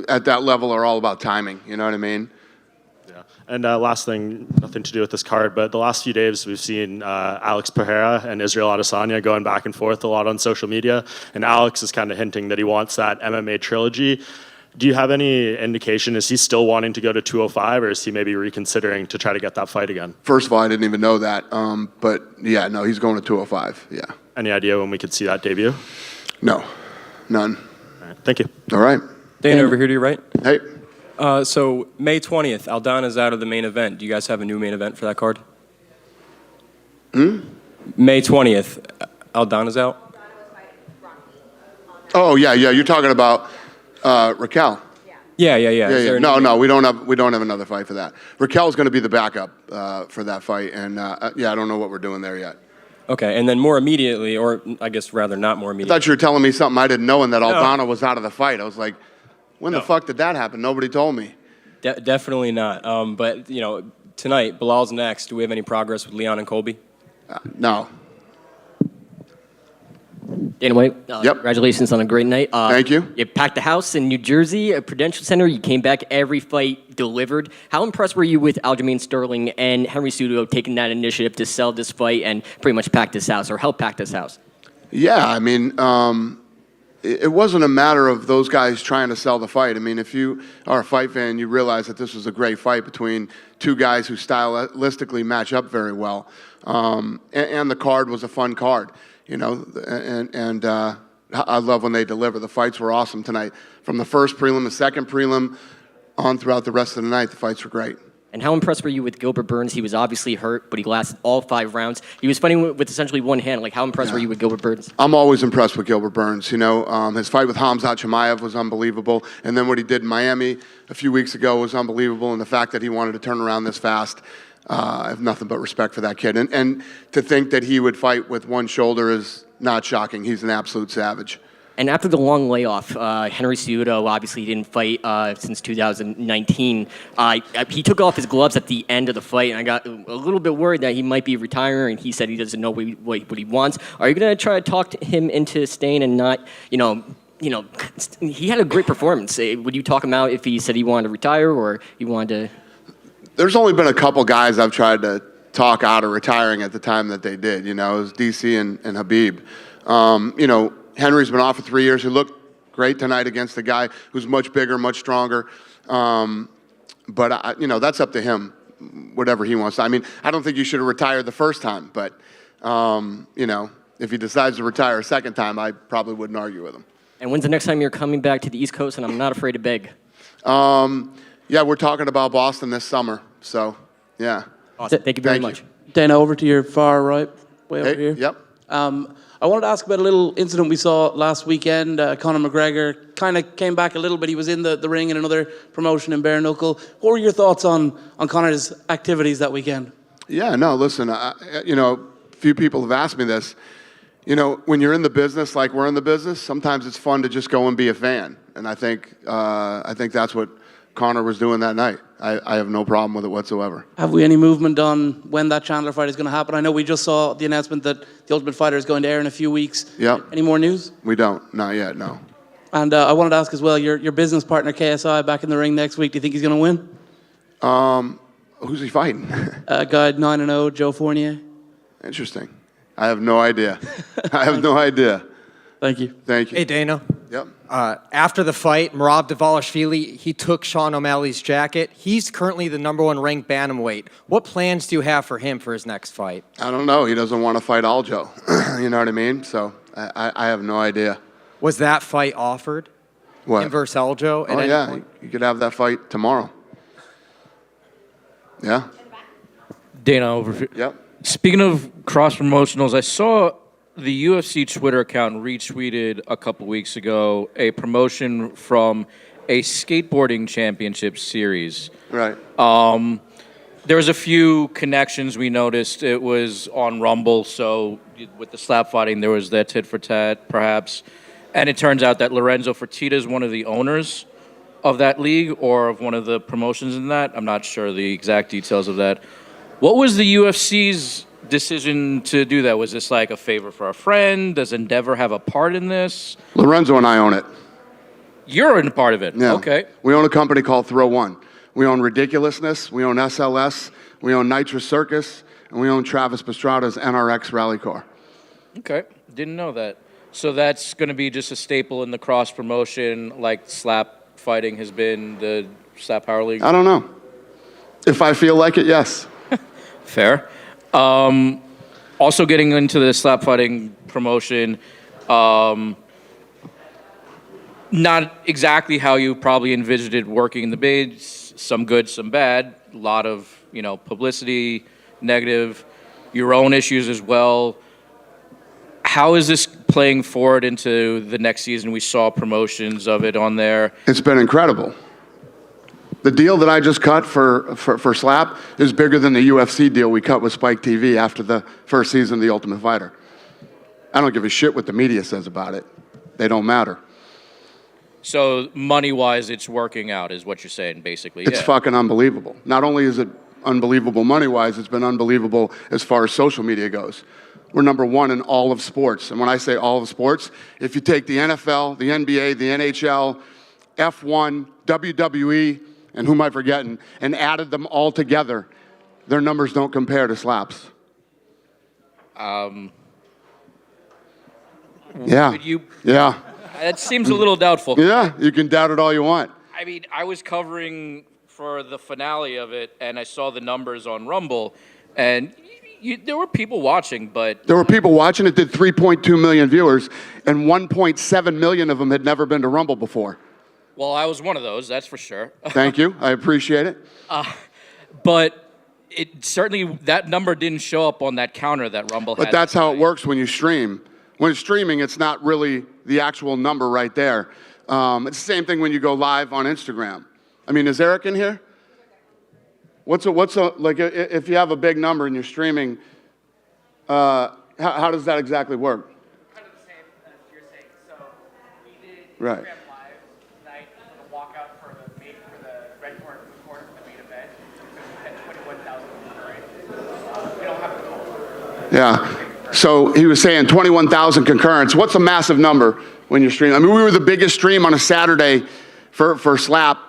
at that level are all about timing. You know what I mean? And last thing, nothing to do with this card, but the last few days we've seen Alex Pereira and Israel Adesanya going back and forth a lot on social media, and Alex is kind of hinting that he wants that MMA trilogy. Do you have any indication, is he still wanting to go to 205, or is he maybe reconsidering to try to get that fight again? First of all, I didn't even know that, but yeah, no, he's going to 205, yeah. Any idea when we could see that debut? No, none. All right, thank you. All right. Dana, over here to your right. Hey. So May 20th, Aldana's out of the main event. Do you guys have a new main event for that card? May 20th, Aldana's out. Oh yeah, you're talking about Raquel. Yeah. No, we don't have another fight for that. Raquel's going to be the backup for that fight, and I don't know what we're doing there yet. Okay, and then more immediately, or I guess rather not more I immediately. thought you were telling me something I didn't know, and that Aldana was out of the fight. I was like, when the fuck did that happen? Nobody told me. Definitely not. But tonight, Bilal's next. Do we have any progress with Leon and Colby? No. Dana White, congratulations on a great night. Thank you. You packed the house in New Jersey, a Prudential Center. You came back, every fight delivered. How impressed were you with Aljamain Sterling and Henry Cejudo taking that initiative to sell this fight and pretty much pack this house, or help pack this house? Yeah, I mean, it wasn't a matter of those guys trying to sell the fight. I mean, if you are a fight fan, you realize that this was a great fight between two guys who stylistically match up very well. And the card was a fun card, and I love when they deliver. The fights were awesome tonight. From the first prelim, the second prelim, on throughout the rest of the night, the fights were great. And how impressed were you with Gilbert Burns? He was obviously hurt, but he lasted all 5 rounds. He was fighting with essentially one hand. Like, how impressed were you with Gilbert Burns? I'm always impressed with Gilbert Burns. His fight with Khamzat Chimaev was unbelievable. And then what he did in Miami a few weeks ago was unbelievable. And the fact that he wanted to turn around this fast, I have nothing but respect for that kid. And to think that he would fight with one shoulder is not shocking. He's an absolute savage. And after the long layoff, Henry Cejudo obviously didn't fight since 2019. He took off his gloves at the end of the fight, and I got a little bit worried that he might be retiring, and he said he doesn't know what he wants. Are you going to try to talk him into staying and not, he had a great performance. Would you talk him out if he said he wanted to retire or he wanted to? There's only been a couple guys I've tried to talk out of retiring at the time that they did. It was DC and Habib. Henry's been off for 3 years. He looked great tonight against a guy who's much bigger, much stronger. But that's up to him, whatever he wants. I mean, I don't think you should have retired the first time, but if he decides to retire a second time, I probably wouldn't argue with him. And when's the next time you're coming back to the East Coast? And I'm not afraid to beg. Yeah, we're talking about Boston this summer. So, yeah. Awesome. Thank you very much. Dana, over to your far right, way over here. Yep. I wanted to ask about a little incident we saw last weekend. Conor McGregor kind of came back a little bit. He was in the ring in another promotion in bare knuckle. What were your thoughts on Conor's activities that weekend? Yeah, no, listen, few people have asked me this. When you're in the business like we're in the business, sometimes it's fun to just go and be a fan. And I think that's what Conor was doing that night. I have no problem with it whatsoever. Have we any movement on when that Chandler fight is going to happen? I know we just saw the announcement that The Ultimate Fighter is going to air in a few weeks. Yeah. Any more news? We don't. Not yet, no. And I wanted to ask as well, your business partner KSI back in the ring next week. Do you think he's going to win? Who's he fighting? Guy 9-0, Joe Fournier. Interesting. I have no idea. I have no idea. Thank you. Thank you. Hey, Dana. Yep. After the fight, Merab Dvalishvili, he took Sean O'Malley's jacket. He's currently the #1 ranked bantamweight. What plans do you have for him for his next fight? I don't know. He doesn't want to fight Aljo. You know what I mean? So I have no idea. Was that fight offered? What? Him versus Aljo? Oh, yeah. You could have that fight tomorrow. Yeah. Dana, over here. Yep. Speaking of cross-promotionals, I saw the UFC Twitter account retweeted a couple weeks ago a promotion from a skateboarding championship series. Right. There was a few connections we noticed. It was on Rumble, so with the slap fighting, there was that tit for tat, perhaps. And it turns out that Lorenzo Fertitta is one of the owners of that league or of one of the promotions in that. I'm not sure the exact details of that. What was the UFC's decision to do that? Was this like a favor for a friend? Does Endeavor have a part in this? Lorenzo and I own it. You're in part of it. Yeah. Okay. We own a company called Throw One. We own Ridiculousness. We own SLS. We own Nitro Circus. And we own Travis Pastrada's NRX rally car. Okay. Didn't know that. So that's going to be just a staple in the cross promotion, like slap fighting has been the slap power league? I don't know. If I feel like it, yes. Fair. Also getting into the slap fighting promotion, not exactly how you probably envisioned it working in the base. Some good, some bad. A lot of, publicity, negative, your own issues as well. How is this playing forward into the next season? We saw promotions of it on there. It's been incredible. The deal that I just cut for Slap is bigger than the UFC deal we cut with Spike TV after the first season of The Ultimate Fighter. I don't give a shit what the media says about it. They don't matter. So money-wise, it's working out, is what you're saying, basically. It's fucking unbelievable. Not only is it unbelievable money-wise, it's been unbelievable as far as social media goes. We're number one in all of sports. And when I say all of sports, if you take the NFL, the NBA, the NHL, F1, WWE, and who am I forgetting, and added them all together, their numbers don't compare to Slap's. Yeah. Yeah. That seems a little doubtful. Yeah, you can doubt it all you want. I mean, I was covering for the finale of it, and I saw the numbers on Rumble, and there were people watching, but... There were people watching. It did 3.2 million viewers, and 1.7 million of them had never been to Rumble before. Well, I was one of those, that's for sure. Thank you. I appreciate it. But it certainly, that number didn't show up on that counter that Rumble had. But that's how it works when you stream. When it's streaming, it's not really the actual number right there. It's the same thing when you go live on Instagram. I mean, is Eric in here? What's a like if you have a big number and you're streaming, how does that exactly work? Kind of the same as you're saying. So we did Right. Instagram Live tonight for the walkout for the red corner for the main event. We had 21,000 concurrent. We don't have the total. Yeah. So he was saying 21,000 concurrents. What's a massive number when you're streaming? I mean, we were the biggest stream on a Saturday for Slap.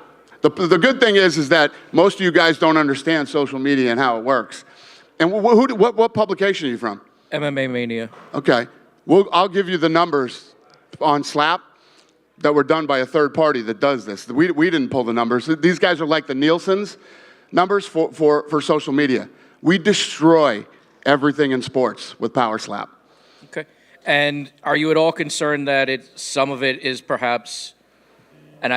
The good thing is that most of you guys don't understand social media and how it works. And what publication are you from? MMA Mania. Okay. I'll give you the numbers on Slap that were done by a third party that does this. We didn't pull the numbers. These guys are like the Nielsen's numbers for social media. We destroy everything in sports with Power Slap. Okay. And are you at all concerned that some of it is perhaps, and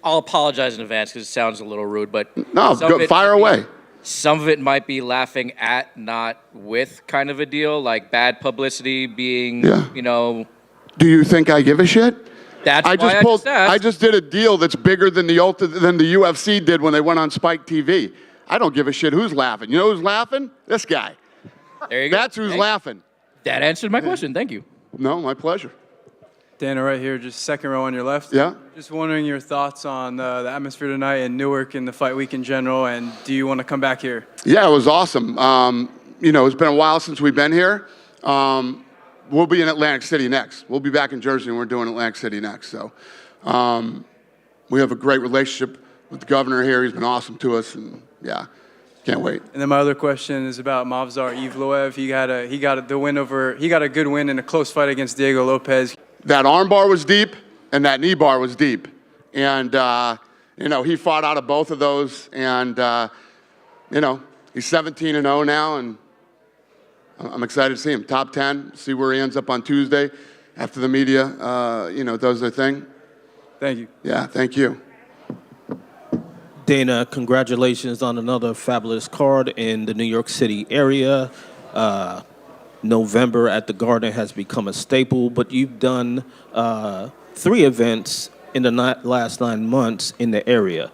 I'll apologize in advance because it sounds a little rude, but no, fire away. Some of it might be laughing at, not with kind of a deal, like bad publicity being, Do you think I give a shit? That's I why I just did a deal that's bigger than the UFC did when they went on Spike TV. I don't give a shit who's laughing. You know who's laughing? This guy. There you go. That's who's laughing. That answered my question. Thank you. No, my pleasure. Dana, right here, just second row on your left. Yeah. Just wondering your thoughts on the atmosphere tonight in Newark and the fight week in general, and do you want to come back here? Yeah, it was awesome. It's been a while since we've been here. We'll be in Atlantic City next. We'll be back in Jersey, and we're doing Atlantic City next. So we have a great relationship with the governor here. He's been awesome to us, and yeah, can't wait. And then my other question is about Movsar Evloev. He got a good win in a close fight against Diego Lopez. That arm bar was deep, and that knee bar was deep. And, he fought out of both of those. And, he's 17-0 now, and I'm excited to see him. Top 10, see where he ends up on Tuesday after the media, does their thing. Thank you. Yeah, thank you. Dana, congratulations on another fabulous card in the New York City area. November at the Garden has become a staple, but you've done 3 events in the last 9 months in the area.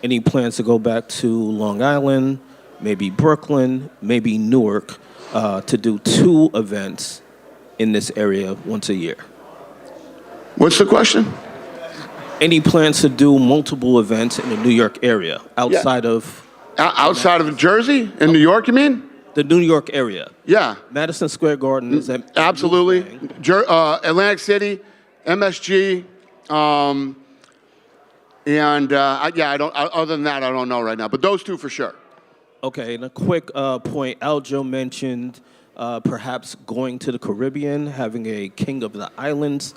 Any plans to go back to Long Island, maybe Brooklyn, maybe Newark, to do 2 events in this area once a year? What's the question? Any plans to do multiple events in the New York area outside of Outside of Jersey? In New York, you mean? the New York area? Yeah. Madison Square Garden is that Absolutely. Atlantic City, MSG, I don't. Other than that, I don't know right now. But those two for sure. Okay, and a quick point. Aljo mentioned perhaps going to the Caribbean, having a King of the Islands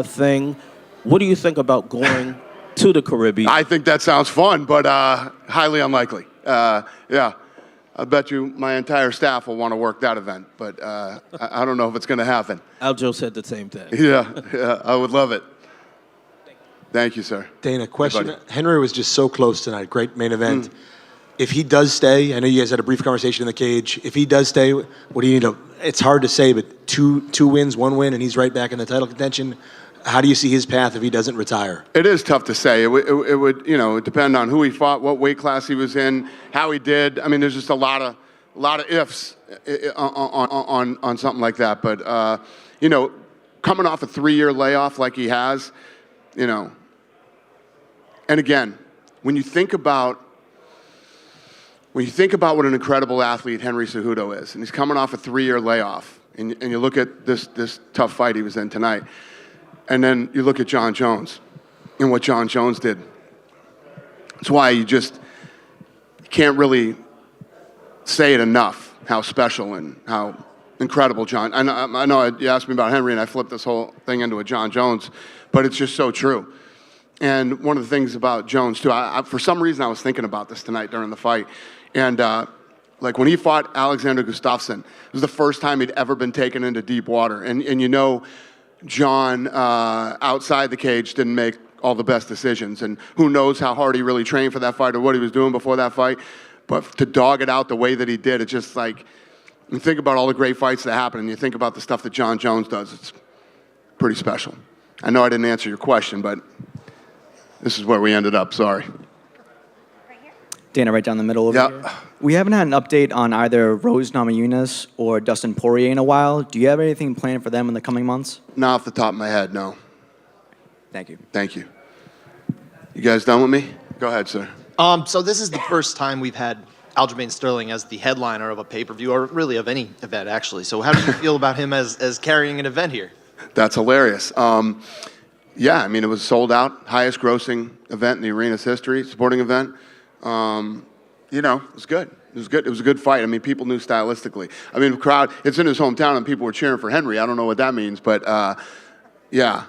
thing. What do you think about going to the Caribbean? I think that sounds fun, but highly unlikely. Yeah. I bet you my entire staff will want to work that event, but I don't know if it's going to happen. Aljo said the same thing. Yeah, I would love it. Thank you, sir. Dana, question. Hey, Henry was just so close tonight. Great main event. If he does stay, I know you guys had a brief conversation in the cage. If he does stay, what do you need? It's hard to say, but two wins, one win, and he's right back in the title contention. How do you see his path if he doesn't retire? It is tough to say. It would depend on who he fought, what weight class he was in, how he did. I mean, there's just a lot of ifs on something like that. But coming off a 3-year layoff like he has, and again, when you think about what an incredible athlete Henry Cejudo is, and he's coming off a 3-year layoff, and you look at this tough fight he was in tonight. And then you look at John Jones and what John Jones did. That's why you can't really say it enough how special and how incredible John. I know you asked me about Henry and I flipped this whole thing into a John Jones, but it's just so true. And one of the things about Jones too, for some reason I was thinking about this tonight during the fight. And like when he fought Alexander Gustafsson, it was the first time he'd ever been taken into deep water. And John, outside the cage, didn't make all the best decisions. And who knows how hard he really trained for that fight or what he was doing before that fight. But to dog it out the way that he did, it's just like, you think about all the great fights that happen and you think about the stuff that John Jones does, it's pretty special. I know I didn't answer your question, but this is where we ended up, sorry. Dana, right down the middle over here. We haven't had an update on either Rose Namajunas or Dustin Poirier in a while. Do you have anything planned for them in the coming months? Not off the top of my head, no. Thank you. Thank you. You guys done with me? Go ahead, sir. So this is the first time we've had Aljamain Sterling as the headliner of a pay-per-view, or really of any event, actually. So how do you feel about him as carrying an event here? That's hilarious. Yeah, I mean, it was sold out, highest grossing event in the arena's history, sporting event. It was good. It was good. It was a good fight. I mean, people knew stylistically. I mean, the crowd, it's in his hometown and people were cheering for Henry. I don't know what that means, but yeah.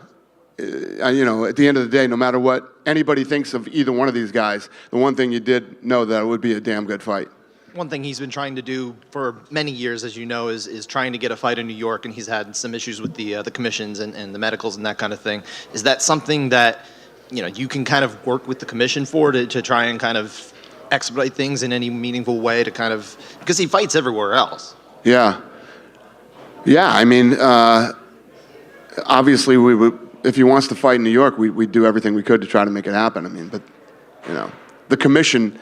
At the end of the day, no matter what anybody thinks of either one of these guys, the one thing you did know that it would be a damn good fight. One thing he's been trying to do for many years, as you know, is trying to get a fight in New York, and he's had some issues with the commissions and the medicals and that kind of thing. Is that something that you can kind of work with the commission for to try and kind of expedite things in any meaningful way to kind of, because he fights everywhere else? Yeah. I mean, obviously we would, if he wants to fight in New York, we'd do everything we could to try to make it happen. I mean, but the commission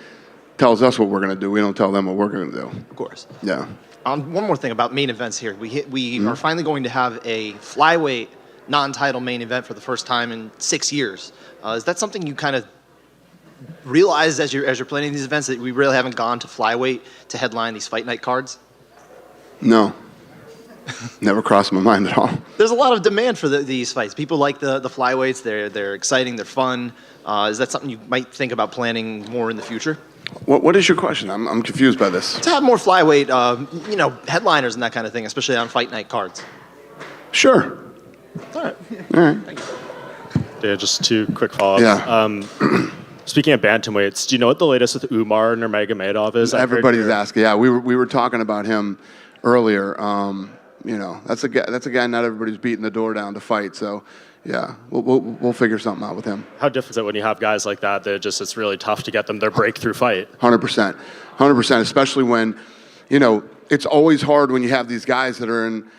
tells us what we're going to do. We don't tell them what we're going to do. Of course. Yeah. One more thing about main events here. We are finally going to have a flyweight non-title main event for the first time in 6 years. Is that something you kind of realize as you're planning these events, that we really haven't gone to flyweight to headline these fight night cards? No. Never crossed my mind at all. There's a lot of demand for these fights. People like the flyweights. They're exciting. They're fun. Is that something you might think about planning more in the future? What is your question? I'm confused by this. To have more flyweight, headliners and that kind of thing, especially on fight night cards. Sure. All right. Thank you. Yeah, just two quick follow-ups. Yeah. Speaking of bantamweights, do you know what the latest with Umar Nurmagomedov is? Everybody's asking. Yeah, we were talking about him earlier. That's a guy not everybody's beating the door down to fight. So, yeah, we'll figure something out with him. How difficult is it when you have guys like that? It's really tough to get them their breakthrough fight. 100%, especially when, it's always hard when you have these guys that are in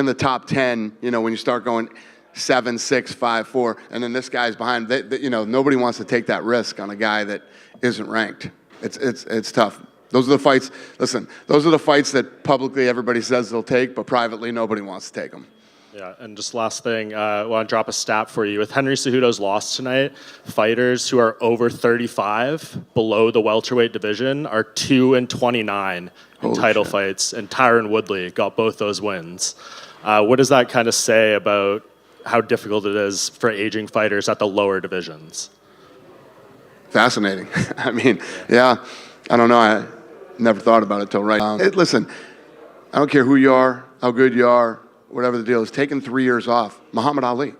the top 10. When you start going 7, 6, 5, 4, and then this guy's behind. Nobody wants to take that risk on a guy that isn't ranked. It's tough. Those are the fights. Listen, those are the fights that publicly everybody says they'll take, but privately nobody wants to take them. Yeah, and just last thing, I want to drop a stat for you. With Henry Cejudo's loss tonight, fighters who are over 35 below the welterweight division are 2-29 in Holy title shit. fights, and Tyron Woodley got both those wins. What does that kind of say about how difficult it is for aging fighters at the lower divisions? Fascinating. I mean, yeah, I don't know. I never thought about it till right now. Listen, I don't care who you are, how good you are, whatever the deal is. Taking 3 years off. Muhammad Ali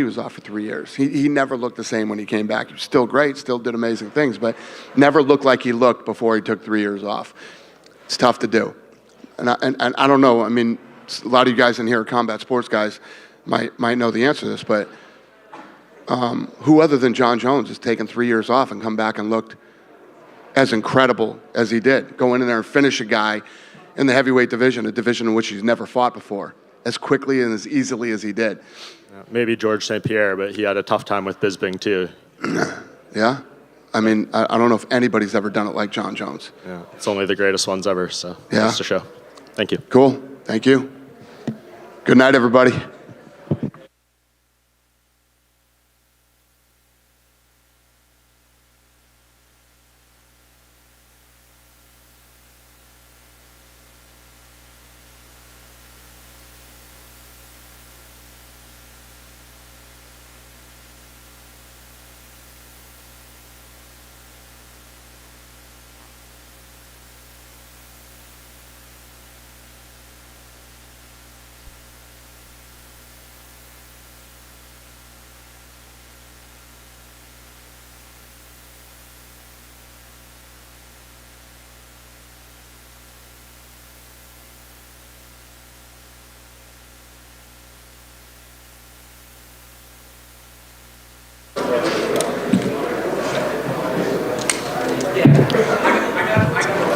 was off for 3 years. He never looked the same when he came back. He was still great, still did amazing things, but never looked like he looked before he took 3 years off. It's tough to do. And I don't know. I mean, a lot of you guys in here are combat sports guys might know the answer to this, but who other than John Jones has taken 3 years off and come back and looked as incredible as he did? Go in there and finish a guy in the heavyweight division, a division in which he's never fought before, as quickly and as easily as he did. Maybe George St. Pierre, but he had a tough time with Bisping too. Yeah? I mean, I don't know if anybody's ever done it like John Jones. Yeah, it's only the greatest ones ever, so Yeah. nice to show. Thank you. Cool. Thank you. Good night, everybody.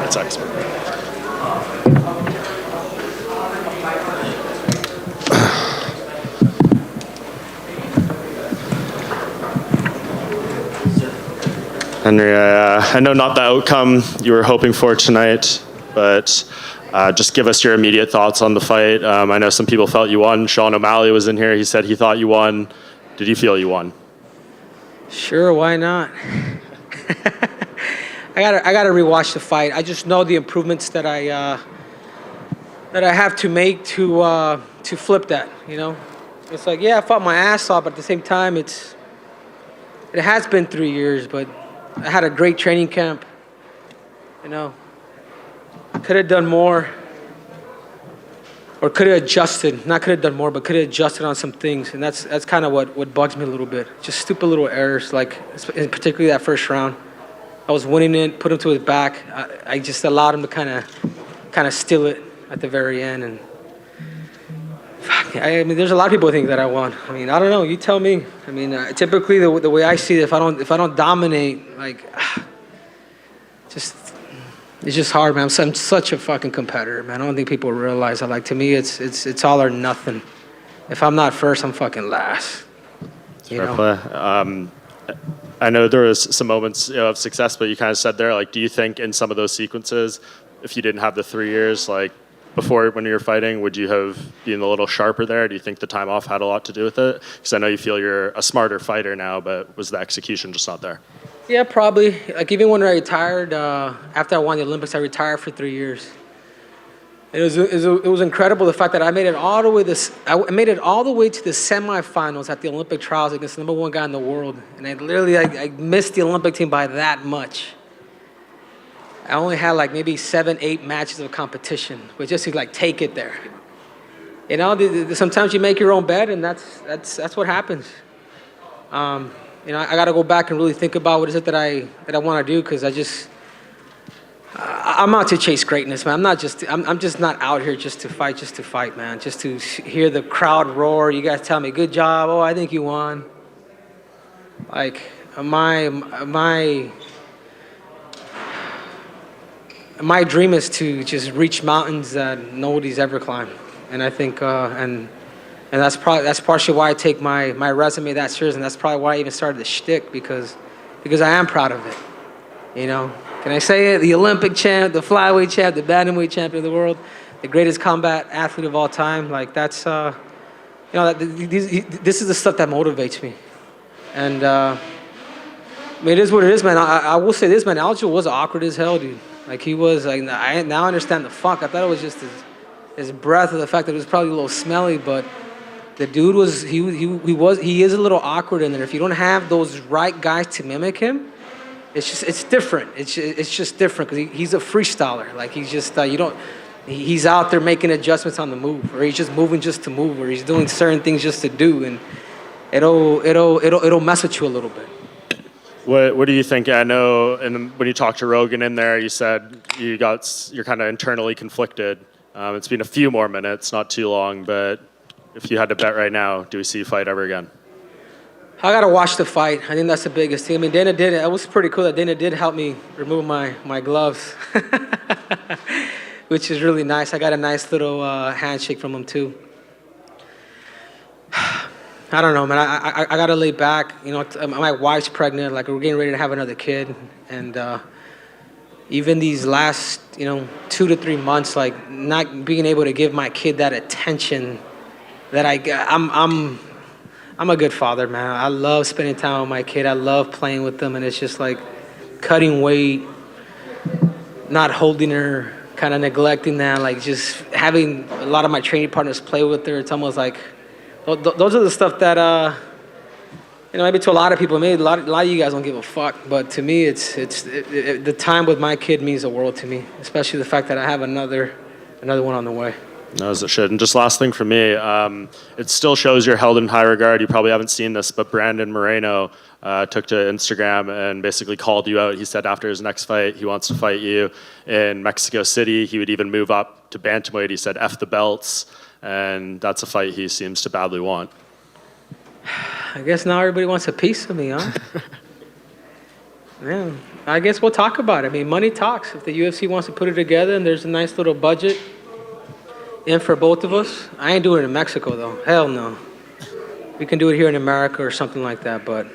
That's excellent. Henry, I know not the outcome you were hoping for tonight, but just give us your immediate thoughts on the fight. I know some people felt you won. Sean O'Malley was in here. He said he thought you won. Did you feel you won? Sure, why not? I gotta rewatch the fight. I just know the improvements that I have to make to flip that. You know, it's like, yeah, I fought my ass off, but at the same time, it has been 3 years, but I had a great training camp. You know, could have done more, or could have adjusted. Not could have done more, but could have adjusted on some things, and that's kind of what bugs me a little bit. Just stupid little errors, like particularly that first round. I was winning it, put him to his back. I just allowed him to kind of steal it at the very end, and I mean, there's a lot of people who think that I won. I mean, I don't know. You tell me. I mean, typically the way I see it, if I don't dominate, like, it's just hard, man. I'm such a fucking competitor, man. I don't think people realize that. Like, to me, it's all or nothing. If I'm not first, I'm fucking last. You know? Fair play. I know there was some moments of success, but you kind of said there, like, do you think in some of those sequences, if you didn't have the 3 years, like, before when you were fighting, would you have been a little sharper there? Do you think the time off had a lot to do with it? Because I know you feel you're a smarter fighter now, but was the execution just not there? Yeah, probably. Like, even when I retired, after I won the Olympics, I retired for 3 years. It was incredible, the fact that I made it all the way to the semifinals at the Olympic trials against the #1 guy in the world, and I missed the Olympic team by that much. I only had like maybe 7-8 matches of competition, but just to like take it there. You know, sometimes you make your own bed, and that's what happens. You know, I got to go back and really think about what is it that I want to do, because I'm out to chase greatness, man. I'm just not out here just to fight, man. Just to hear the crowd roar. You guys tell me, good job. Oh, I think you won. Like, my dream is to just reach mountains that nobody's ever climbed. And I think, and that's partially why I take my resume that serious, and that's probably why I even started the shtick, because I am proud of it. You know, can I say it? The Olympic champ, the flyweight champ, the bantamweight champion of the world. the greatest combat athlete of all time. Like that's, this is the stuff that motivates me. And I mean, it is what it is, man. I will say this, man. Aljo was awkward as hell, dude. Like he was. Like I now understand the funk. I thought it was just his breath, or the fact that it was probably a little smelly, but the dude was he is a little awkward in there. If you don't have those right guys to mimic him, it's different. It's just different because he's a freestyler. Like he's just he's out there making adjustments on the move, or he's just moving just to move, or he's doing certain things just to do, and it'll mess with you a little bit. What do you think? I know, and when you talked to Rogan in there, you said you're kind of internally conflicted. It's been a few more minutes, not too long, but if you had to bet right now, do we see you fight ever again? I gotta watch the fight. I think that's the biggest thing. I mean, Dana did it. It was pretty cool that Dana did help me remove my gloves, which is really nice. I got a nice little handshake from him too. I don't know, man. I gotta lay back. You know, my wife's pregnant. Like we're getting ready to have another kid, and even these last 2 to 3 months, like not being able to give my kid that attention that I'm a good father, man. I love spending time with my kid. I love playing with them, and it's just like cutting weight, not holding her, kind of neglecting that, like just having a lot of my training partners play with her. It's almost like those are the stuff that maybe to a lot of people, maybe a lot of you guys don't give a fuck, but to me, the time with my kid means the world to me, especially the fact that I have another one on the way. No, as it should. And just last thing for me, it still shows you're held in high regard. You probably haven't seen this, but Brandon Moreno took to Instagram and basically called you out. He said after his next fight, he wants to fight you in Mexico City. He would even move up to bantamweight. He said, F the belts. And that's a fight he seems to badly want. I guess now everybody wants a piece of me, huh? Yeah, I guess we'll talk about it. I mean, money talks. If the UFC wants to put it together and there's a nice little budget in for both of us, I ain't doing it in Mexico, though. Hell no. We can do it here in America or something like that, but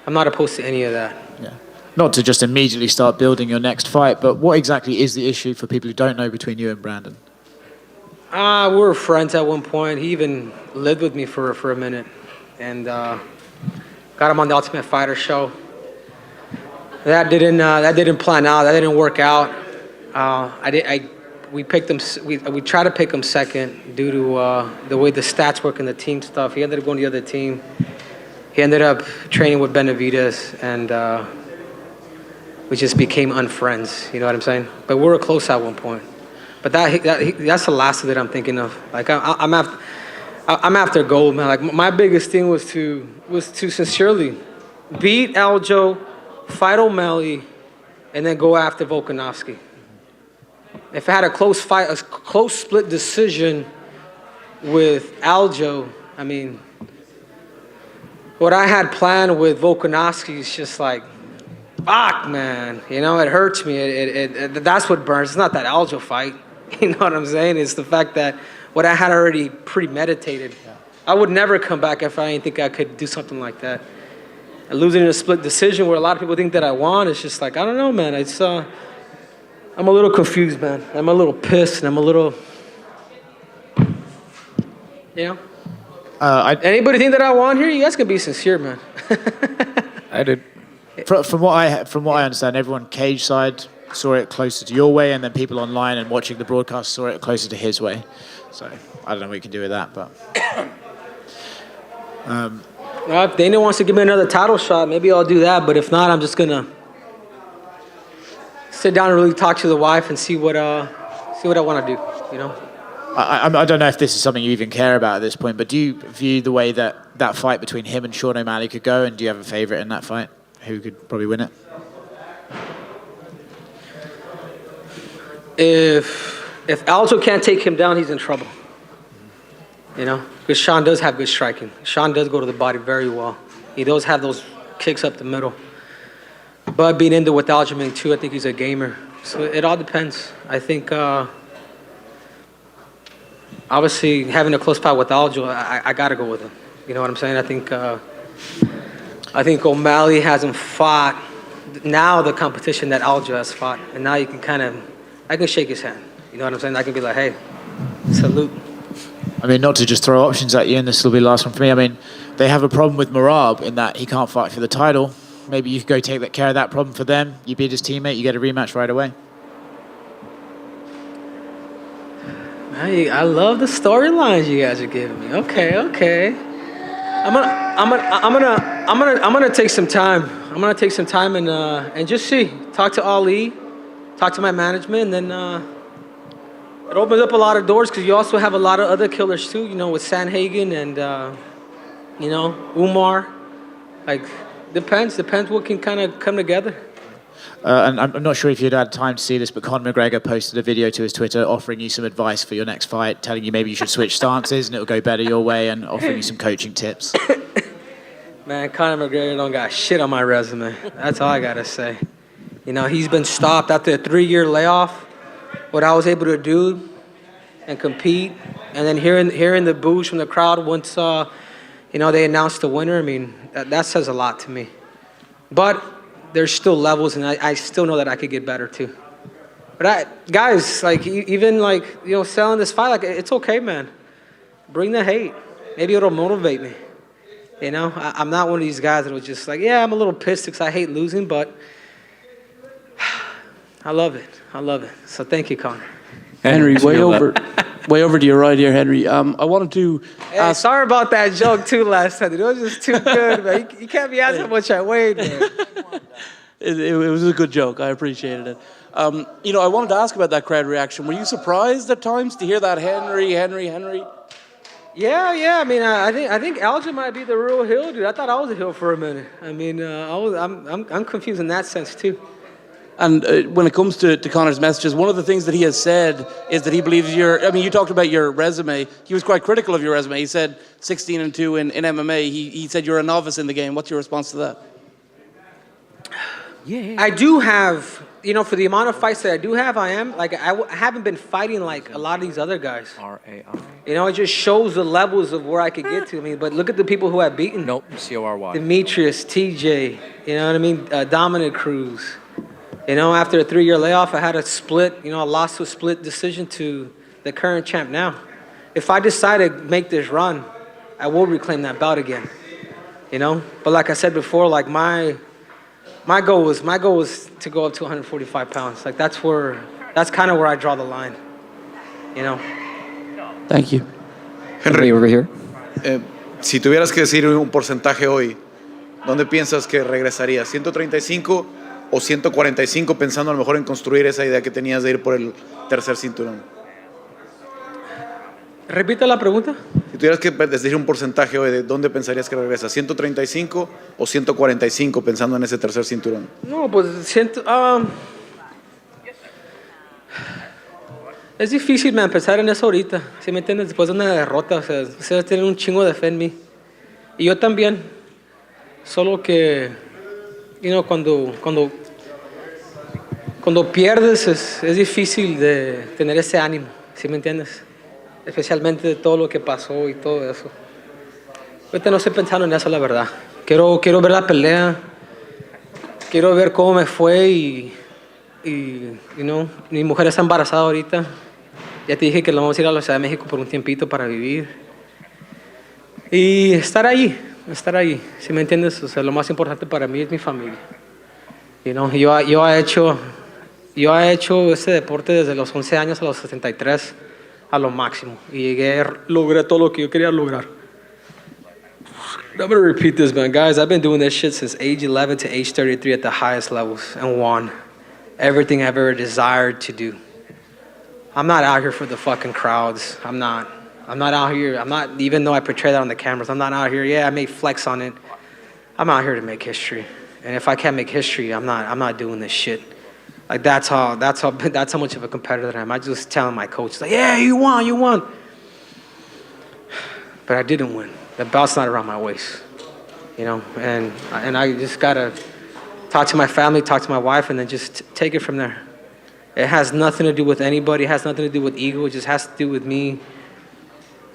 I'm not opposed to any of that. Yeah. Not to just immediately start building your next fight, but what exactly is the issue for people who don't know between you and Brandon? We were friends at one point. He even lived with me for a minute, and got him on the Ultimate Fighter show. That didn't plan out. That didn't work out. We picked him. We tried to pick him second due to the way the stats work in the team stuff. He ended up going to the other team. He ended up training with Benavidez, and we just became unfriends. You know what I'm saying? But we were close at one point. But that's the last of it I'm thinking of. Like I'm after gold, man. Like my biggest thing was to sincerely beat Aljo, fight O'Malley, and then go after Volkanovski. If I had a close fight, a close split decision with Aljo, I mean, what I had planned with Volkanovski is just like, fuck, man. You know, it hurts me. That's what burns. It's not that Aljo fight. You know what I'm saying? It's the fact that what I had already premeditated. Yeah. I would never come back if I didn't think I could do something like that. And losing in a split decision where a lot of people think that I won, it's just like, I don't know, man. It's I'm a little confused, man. I'm a little pissed, and I'm a little, you know. Anybody think that I won here? You guys can be sincere, man. I did. From what I understand, everyone cage side saw it closer to your way, and then people online and watching the broadcast saw it closer to his way. So I don't know what you can do with that, but. If Dana wants to give me another title shot, maybe I'll do that. But if not, I'm just gonna sit down and really talk to the wife and see what I want to do. You know. I don't know if this is something you even care about at this point, but do you view the way that fight between him and Sean O'Malley could go, and do you have a favorite in that fight? Who could probably win it? If Aljo can't take him down, he's in trouble. You know, because Sean does have good striking. Sean does go to the body very well. He does have those kicks up the middle. But being in there with Aljamain too, I think he's a gamer. So it all depends. I think obviously having a close fight with Aljo, I got to go with him. You know what I'm saying? I think O'Malley hasn't fought now the competition that Aljo has fought, and now you can I can shake his hand. You know what I'm saying? I can be like, hey, Salute. I mean, not to just throw options at you, and this will be the last one for me. I mean, they have a problem with Merab in that he can't fight for the title. Maybe you could go take care of that problem for them. You beat his teammate, you get a rematch right away. I love the storylines you guys are giving me. Okay. I'm gonna take some time. I'm gonna take some time and just see. Talk to Ali, talk to my management, and then it opens up a lot of doors because you also have a lot of other killers too. You know, with Sanhagen and Umar. Like, depends what can kind of come together. And I'm not sure if you'd had time to see this, but Conor McGregor posted a video to his Twitter offering you some advice for your next fight, telling you maybe you should switch stances and it'll go better your way, and offering you some coaching tips. Man, Conor McGregor don't got shit on my resume. That's all I gotta say. You know, he's been stopped after a 3-year layoff. What I was able to do and compete, and then hearing the boos from the crowd once they announced the winner. I mean, that says a lot to me. But there's still levels, and I still know that I could get better too. But guys, like even like selling this fight, like it's okay, man. Bring the hate. Maybe it'll motivate me. You know, I'm not one of these guys that was just like, yeah, I'm a little pissed because I hate losing, but I love it. So thank you, Conor. Henry, way over to your right here, Henry. I wanted to ask. Sorry about that joke too last time. It was just too good, man. You can't be asking how much I weighed, man. It was a good joke. I appreciated it. I wanted to ask about that crowd reaction. Were you surprised at times to hear that Henry? Yeah. I mean, I think Alja might be the real heel, dude. I thought I was a heel for a minute. I mean, I'm confused in that sense too. And when it comes to Conor's messages, one of the things that he has said is that he believes you talked about your resume. He was quite critical of your resume. He said 16-2 in MMA. He said you're a novice in the game. What's your response to that? Yeah. I do have, for the amount of fights that I do have, I haven't been fighting like a lot of these other guys. RAI. It just shows the levels of where I could get to. I mean, but look at the people who I've beaten. Nope, CORY. Demetrius, TJ, you know what I mean? Dominic Cruz. After a 3-year layoff, I had a split, I lost to a split decision to the current champ now. If I decide to make this run, I will reclaim that belt again, But like I said before, like my goal was to go up to 145 pounds. Like that's kind of where I draw the line, Thank you. Henry, over here. Si tuvieras que decir un porcentaje hoy, ¿dónde piensas que regresarías? ¿135 o 145 pensando a lo mejor en construir esa idea que tenías de ir por el tercer cinturón? Repita la pregunta. Si tuvieras que decir un porcentaje hoy, ¿de dónde pensarías que regresas? ¿135 o 145 pensando en ese tercer cinturón? No, pues es difícil, man, pensar en eso ahorita. ¿Sí me entiendes? Después de una derrota, o sea, ustedes tienen un chingo de fe en mí. Y yo también. Solo que, cuando pierdes es difícil de tener ese ánimo, ¿sí me entiendes? Especialmente de todo lo que pasó y todo eso. Ahorita no estoy pensando en eso, la verdad. Quiero ver la pelea. Quiero ver cómo me fue y mi mujer está embarazada ahorita. Ya te dije que la vamos a ir a la Ciudad de México por un tiempito para vivir. Y estar ahí, ¿sí me entiendes? O sea, lo más importante para mí es mi familia. Yo he hecho este deporte desde los 11 años a los 73 a lo máximo. Y logré todo lo que yo quería lograr. I'm going to repeat this, man. Guys, I've been doing this shit since age 11 to age 33 at the highest levels and won everything I've ever desired to do. I'm not out here for the fucking crowds. I'm not out here. Even though I portray that on the cameras, I'm not out here. Yeah, I may flex on it. I'm out here to make history. And if I can't make history, I'm not doing this shit. Like that's how much of a competitor I am. I just telling my coach, like, yeah, you won. But I didn't win. The belt's not around my waist, and I just gotta talk to my family, talk to my wife, and then just take it from there. It has nothing to do with anybody. It has nothing to do with ego. It just has to do with me.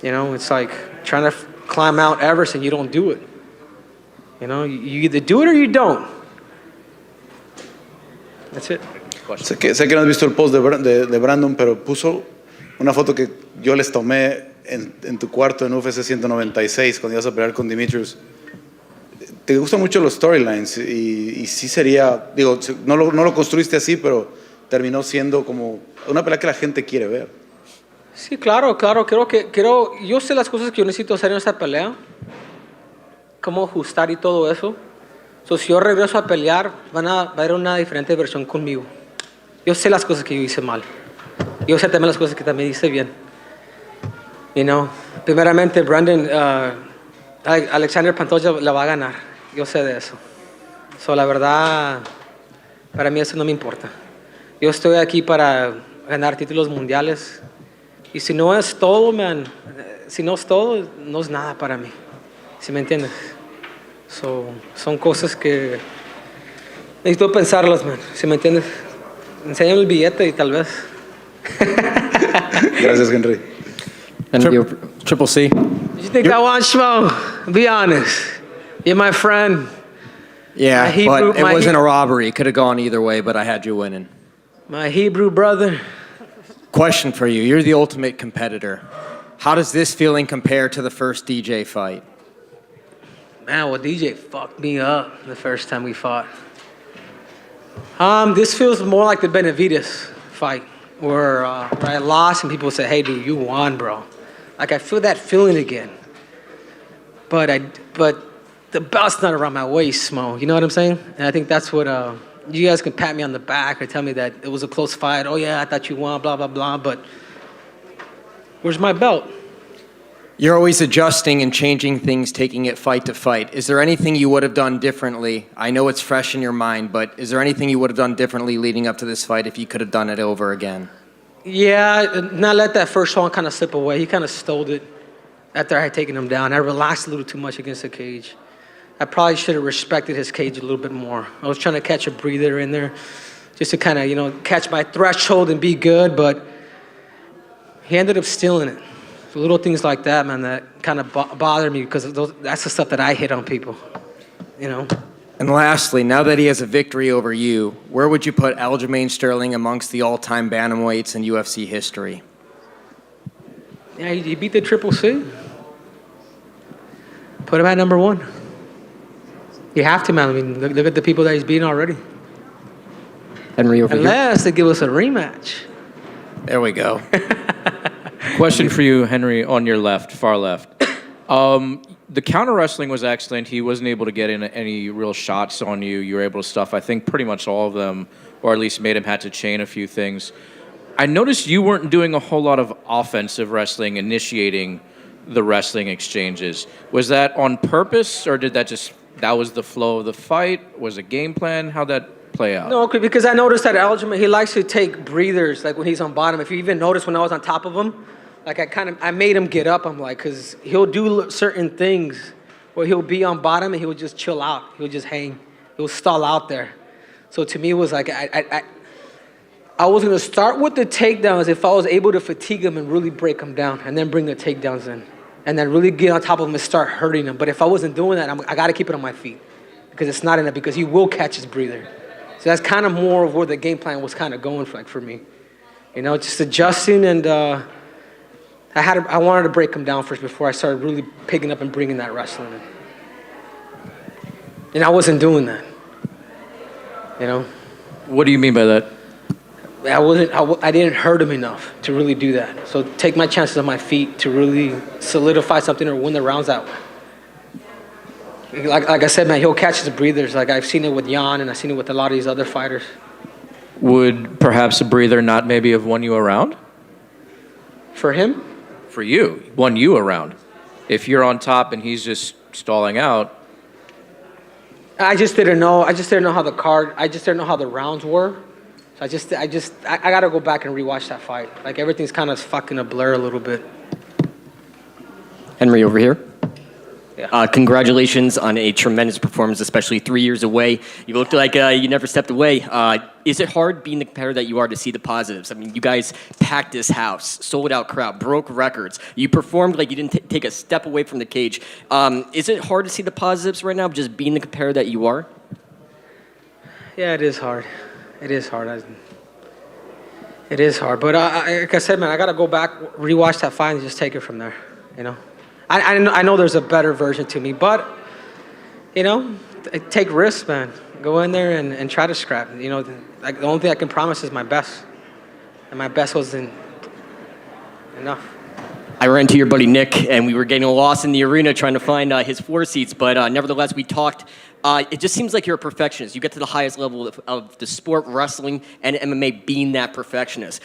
It's like trying to climb Mount Everest and you don't do it. You either do it or you don't. That's it. Sé que no has visto el post de Brandon, pero puso una foto que yo les tomé en tu cuarto en UFC 196 cuando ibas a pelear con Dimitrius. Te gustan mucho los storylines y sí sería, digo, no lo construiste así, pero terminó siendo como una pelea que la gente quiere ver. Sí, claro, yo sé las cosas que yo necesito hacer en esta pelea, cómo ajustar y todo eso. So, si yo regreso a pelear, va a haber una diferente versión conmigo. Yo sé las cosas que yo hice mal. Yo sé también las cosas que también hice bien. You know, primeramente, Brandon, Alexander Pantoja la va a ganar. Yo sé de eso. So, la verdad, para mí eso no me importa. Yo estoy aquí para ganar títulos mundiales. Y si no es todo, man, si no es todo, no es nada para mí. ¿Sí me entiendes? So, son cosas que necesito pensarlas, man. ¿Sí me entiendes? Enséñame el billete y tal vez. Gracias, Henry. Triple C. Did you think I want Schmo? Be honest. You're my friend. Yeah, My Hebrew- but it my wasn't He- a robbery. Could have gone either way, but I had you winning. My Hebrew brother. Question for you. You're the ultimate competitor. How does this feeling compare to the first DJ fight? Man, well, DJ fucked me up the first time we fought. This feels more like the Benavides fight, where I lost and people say, "Hey, dude, you won, bro." Like I feel that feeling again. But the belt's not around my waist, Smo. You know what I'm saying? And I think that's what you guys can pat me on the back or tell me that it was a close fight. Oh yeah, I thought you won, blah blah blah. But where's my belt? You're always adjusting and changing things, taking it fight to fight. Is there anything you would have done differently? I know it's fresh in your mind, but is there anything you would have done differently leading up to this fight if you could have done it over again? Yeah, not let that first one kind of slip away. He kind of stole it after I had taken him down. I relaxed a little too much against the cage. I probably should have respected his cage a little bit more. I was trying to catch a breather in there just to kind of, catch my threshold and be good, but he ended up stealing it. So little things like that, man, that kind of bother me because that's the stuff that I hit on people, And lastly, now that he has a victory over you, where would you put Aljamain Sterling amongst the all-time bantamweights in UFC history? Yeah, he beat the Triple C. Put him at number one. You have to, man. I mean, look at the people that he's beaten already. Henry over Unless they give us a rematch. There we go. Question for you, Henry, on your left, far left. The counter wrestling was excellent. He wasn't able to get in any real shots on you. You were able to stuff, I think, pretty much all of them, or at least made him had to chain a few things. I noticed you weren't doing a whole lot of offensive wrestling, initiating the wrestling exchanges. Was that on purpose, or did that was the flow of the fight? Was it game plan? How'd that play out? No, because I noticed that Aljamain, he likes to take breathers, like when he's on bottom. If you even notice when I was on top of him, like I made him get up, I'm like, because he'll do certain things where he'll be on bottom and he'll just chill out. He'll just hang. He'll stall out there. So to me, it was like, I was going to start with the takedowns if I was able to fatigue him and really break him down and then bring the takedowns in. And then really get on top of him and start hurting him. But if I wasn't doing that, I got to keep it on my feet because it's not enough because he will catch his breather. So that's kind of more of where the game plan was kind of going for me. Just adjusting and I wanted to break him down first before I started really picking up and bringing that wrestling in. And I wasn't doing that. What do you mean by that? I didn't hurt him enough to really do that. So take my chances on my feet to really solidify something or win the rounds that way. Like I said, man, he'll catch his breathers. Like I've seen it with Jan and I've seen it with a lot of these other fighters. Would perhaps a breather not maybe have won you around? For him? For you, won you around. If you're on top and he's just stalling out. I just didn't know how the rounds were. So I got to go back and rewatch that fight. Like everything's kind of fucking a blur a little bit. Henry over here. Yeah. Congratulations on a tremendous performance, especially 3 years away. You looked like you never stepped away. Is it hard being the competitor that you are to see the positives? I mean, you guys packed this house, sold out crowd, broke records. You performed like you didn't take a step away from the cage. Is it hard to see the positives right now, just being the competitor that you are? Yeah, it is hard. It is hard. It is hard, but like I said, man, I gotta go back, rewatch that fight, and just take it from there. You know, I know there's a better version to me, but you know, take risks, man. Go in there and try to scrap. You know, like the only thing I can promise is my best, and my best wasn't enough. I ran to your buddy Nick, and we were getting lost in the arena trying to find his floor seats. But nevertheless, we talked. It just seems like you're a perfectionist. You get to the highest level of the sport, wrestling, and MMA, being that perfectionist.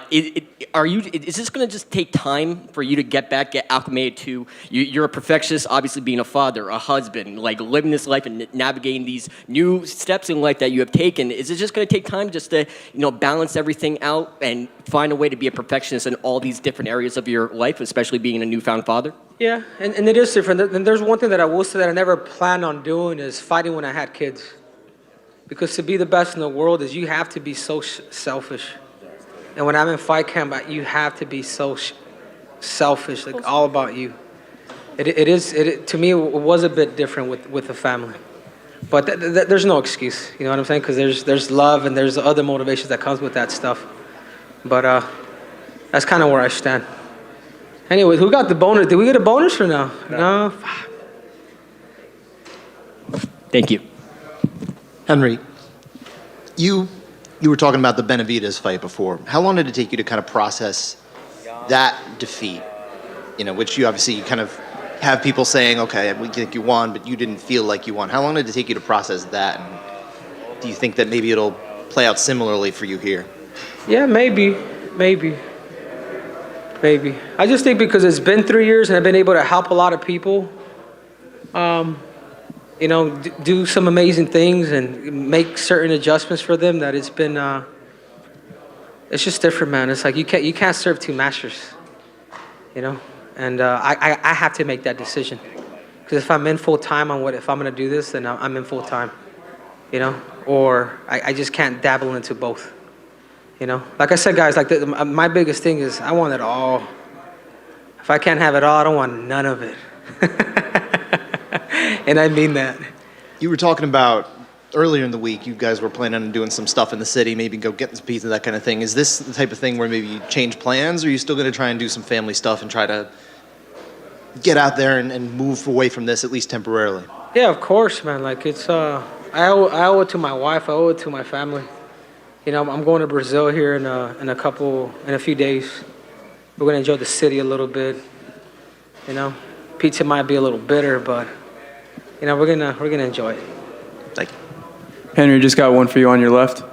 Is this going to just take time for you to get acclimated to? You're a perfectionist, obviously being a father, a husband, like living this life and navigating these new steps in life that you have taken. Is it just going to take time just to balance everything out and find a way to be a perfectionist in all these different areas of your life, especially being a newfound father? Yeah, and it is different. And there's one thing that I will say that I never planned on doing is fighting when I had kids. Because to be the best in the world is you have to be so selfish. And when I'm in fight camp, you have to be so selfish, like all about you. To me, it was a bit different with the family. But there's no excuse, you know what I'm saying? Because there's love and there's other motivations that comes with that stuff. But that's kind of where I stand. Anyway, who got the bonus? Did we get a bonus or no? No? Thank you. Henry, you were talking about the Benavidez fight before. How long did it take you to kind of process that defeat? You know, which you obviously kind of have people saying, okay, we think you won, but you didn't feel like you won. How long did it take you to process that? And do you think that maybe it'll play out similarly for you here? Yeah, maybe. I just think because it's been 3 years and I've been able to help a lot of people, do some amazing things and make certain adjustments for them, that it's been, it's just different, man. It's like you can't serve two masters, you know? And I have to make that decision. Because if I'm in full time if I'm going to do this, then I'm in full time, you know? Or I just can't dabble into both. You know, like I said, guys, like my biggest thing is I want it all. If I can't have it all, I don't want none of it. And I mean that. You were talking about earlier in the week, you guys were planning on doing some stuff in the city, maybe go get some pizza, that kind of thing. Is this the type of thing where maybe you change plans, or are you still going to try and do some family stuff and try to get out there and move away from this, at least temporarily? Yeah, of course, man. Like it's, I owe it to my wife. I owe it to my family. You know, I'm going to Brazil here in a few days. We're gonna enjoy the city a little bit. You know, pizza might be a little bitter, but you know, we're gonna enjoy it. Thank you. Henry, just got one for you on your left.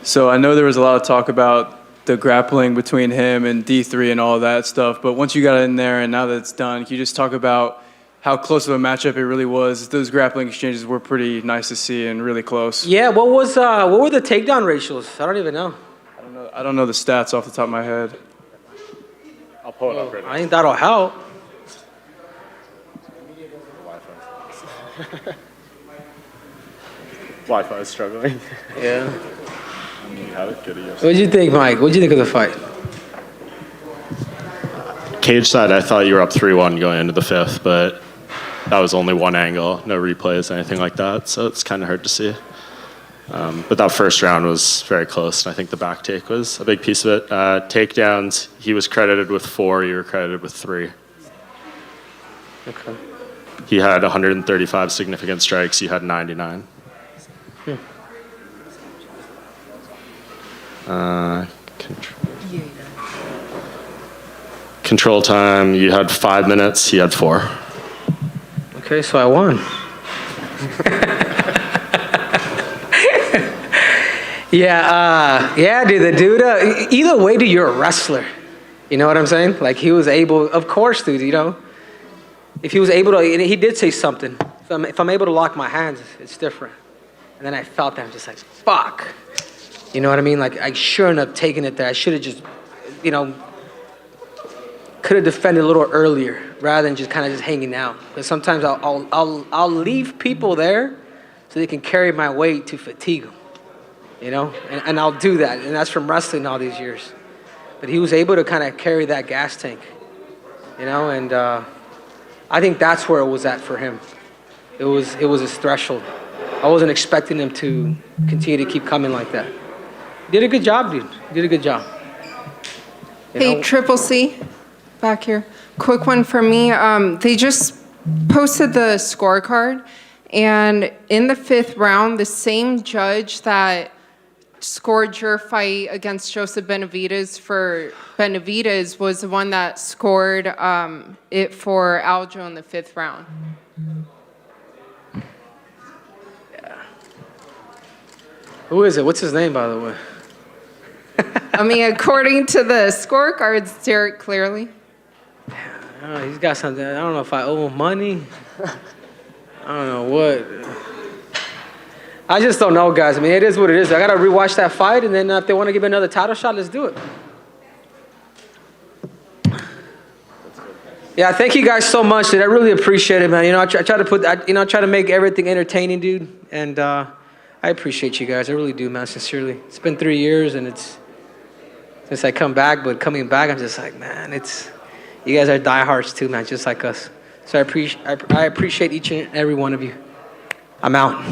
So I know there was a lot of talk about the grappling between him and D3 and all that stuff, but once you got in there and now that it's done, can you just talk about how close of a matchup it really was? Those grappling exchanges were pretty nice to see and really close. Yeah, what were the takedown ratios? I don't even know. I don't know the stats off the top of my head. I'll pull it up right now. I think that'll help. Wi-Fi is struggling. Yeah. What'd you think, Mike? What'd you think of the fight? Cage side, I thought you were up 3-1 going into the fifth, but that was only one angle, no replays, anything like that, so it's kind of hard to see. But that first round was very close, and I think the back take was a big piece of it. Takedowns, he was credited with 4, you were credited with 3. Okay. He had 135 significant strikes, you had 99. Control time, you had 5 minutes, he had 4. Okay, so I won. Yeah, dude, the dude, either way, dude, you're a wrestler. You know what I'm saying? Like, he was able, of course, dude, you know. If he was able to, and he did say something. If I'm able to lock my hands, it's different. And then I felt that, I'm just like, fuck. You know what I mean? Like, I shouldn't have taken it there. I should have just, you know, could have defended a little earlier rather than just kind of just hanging out. Because sometimes I'll leave people there so they can carry my weight to fatigue them. You know, and I'll do that, and that's from wrestling all these years. But he was able to kind of carry that gas tank, you know, and I think that's where it was at for him. It was his threshold. I wasn't expecting him to continue to keep coming like that. Did a good job, dude. Did a good job. You Hey, know- Triple C, back here. Quick one for me. They just posted the scorecard, and in the 5th round, the same judge that scored your fight against Joseph Benavidez for Benavidez was the one that scored it for Aljo in the 5th round. Who is it? What's his name, by the way? I mean, according to the scorecards, Derek clearly. He's got something. I don't know if I owe him money. I don't know what. I just don't know, guys. I mean, it is what it is. I got to rewatch that fight, and then if they want to give me another title shot, let's do it. Yeah, thank you guys so much, dude. I really appreciate it, man. You know, I try to make everything entertaining, dude. And I appreciate you guys. I really do, man, sincerely. It's been 3 years, and it's since I come back, but coming back, I'm just like, man, you guys are diehards too, man, just like us. So I appreciate each and every one of you. I'm out.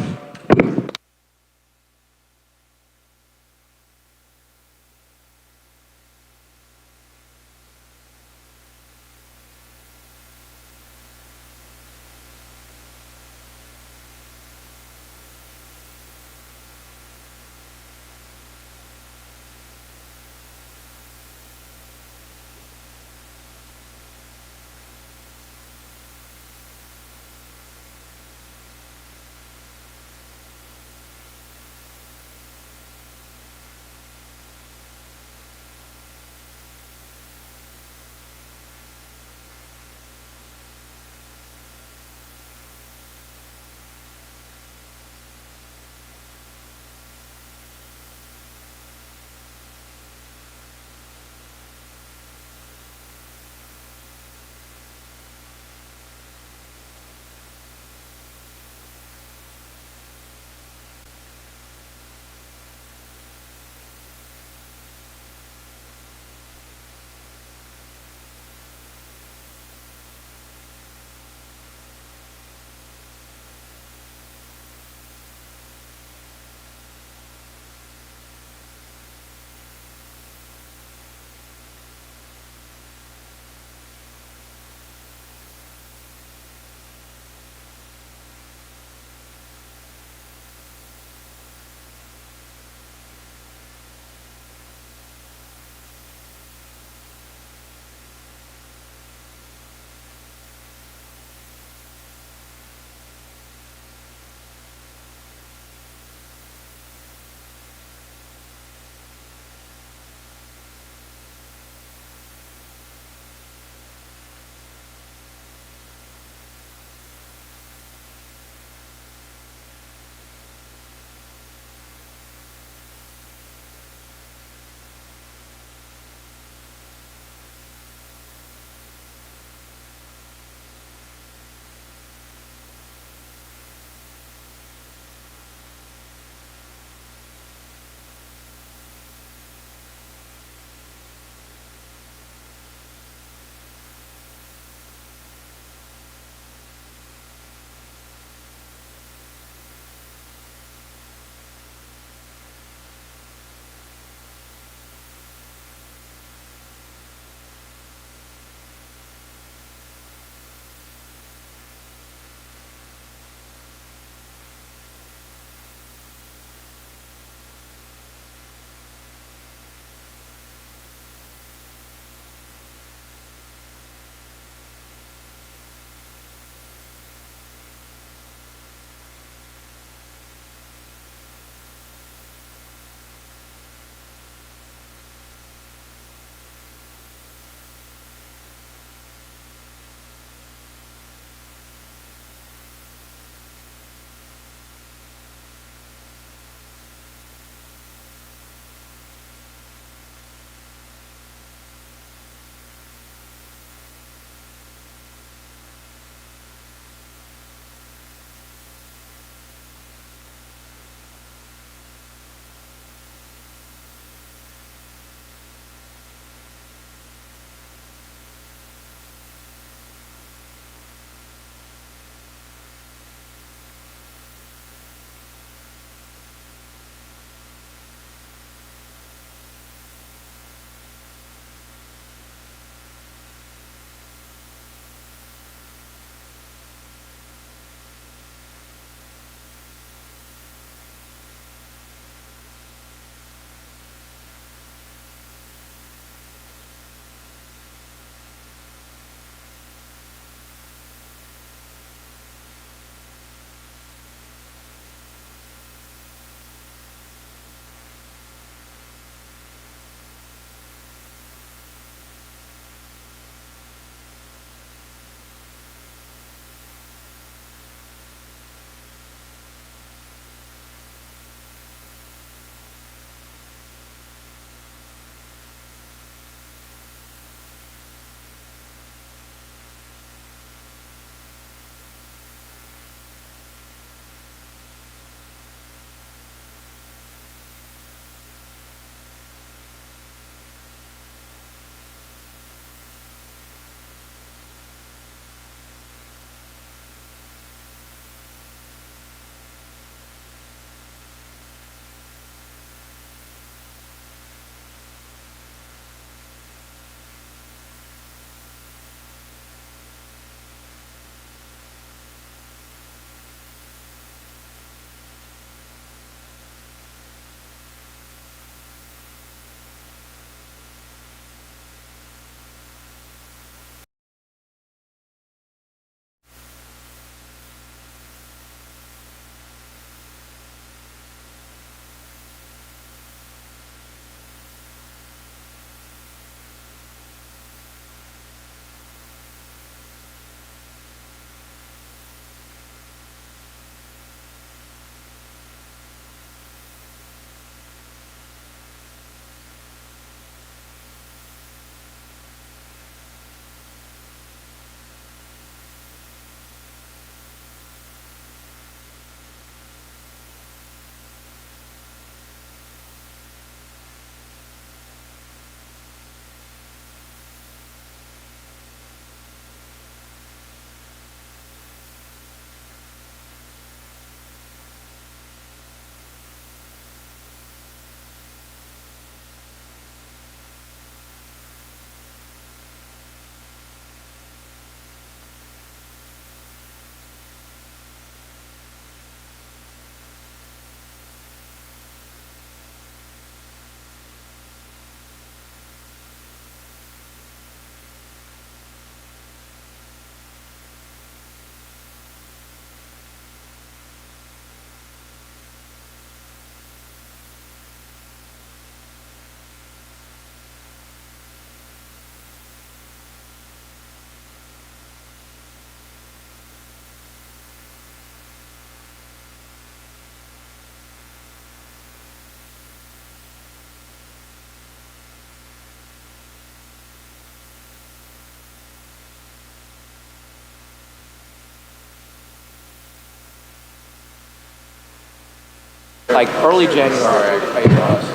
like early January, I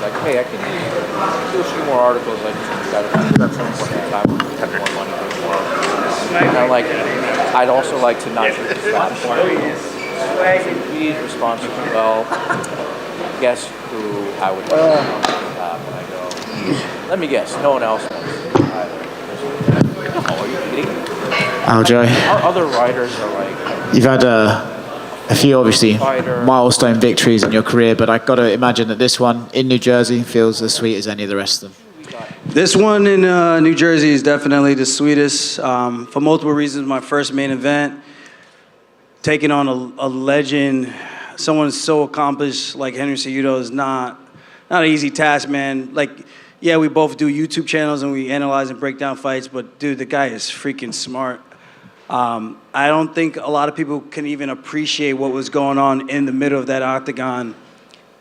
like, hey, I can do a few more articles. I just got to at some point in time have more money, do more. And I'm like, I'd also like to not use the platform. Please respond to me well. Guess who I would when I go. Let me guess, no one else wants. Are you kidding? Aljo, Our other writers are like. you've had a few obviously milestone victories in your career, but I've got to imagine that this one in New Jersey feels as sweet as any of the rest of them. This one in New Jersey is definitely the sweetest for multiple reasons. My first main event, taking on a legend, someone so accomplished like Henry Cejudo is not an easy task, man. Like, yeah, we both do YouTube channels and we analyze and break down fights, but dude, the guy is freaking smart. I don't think a lot of people can even appreciate what was going on in the middle of that octagon.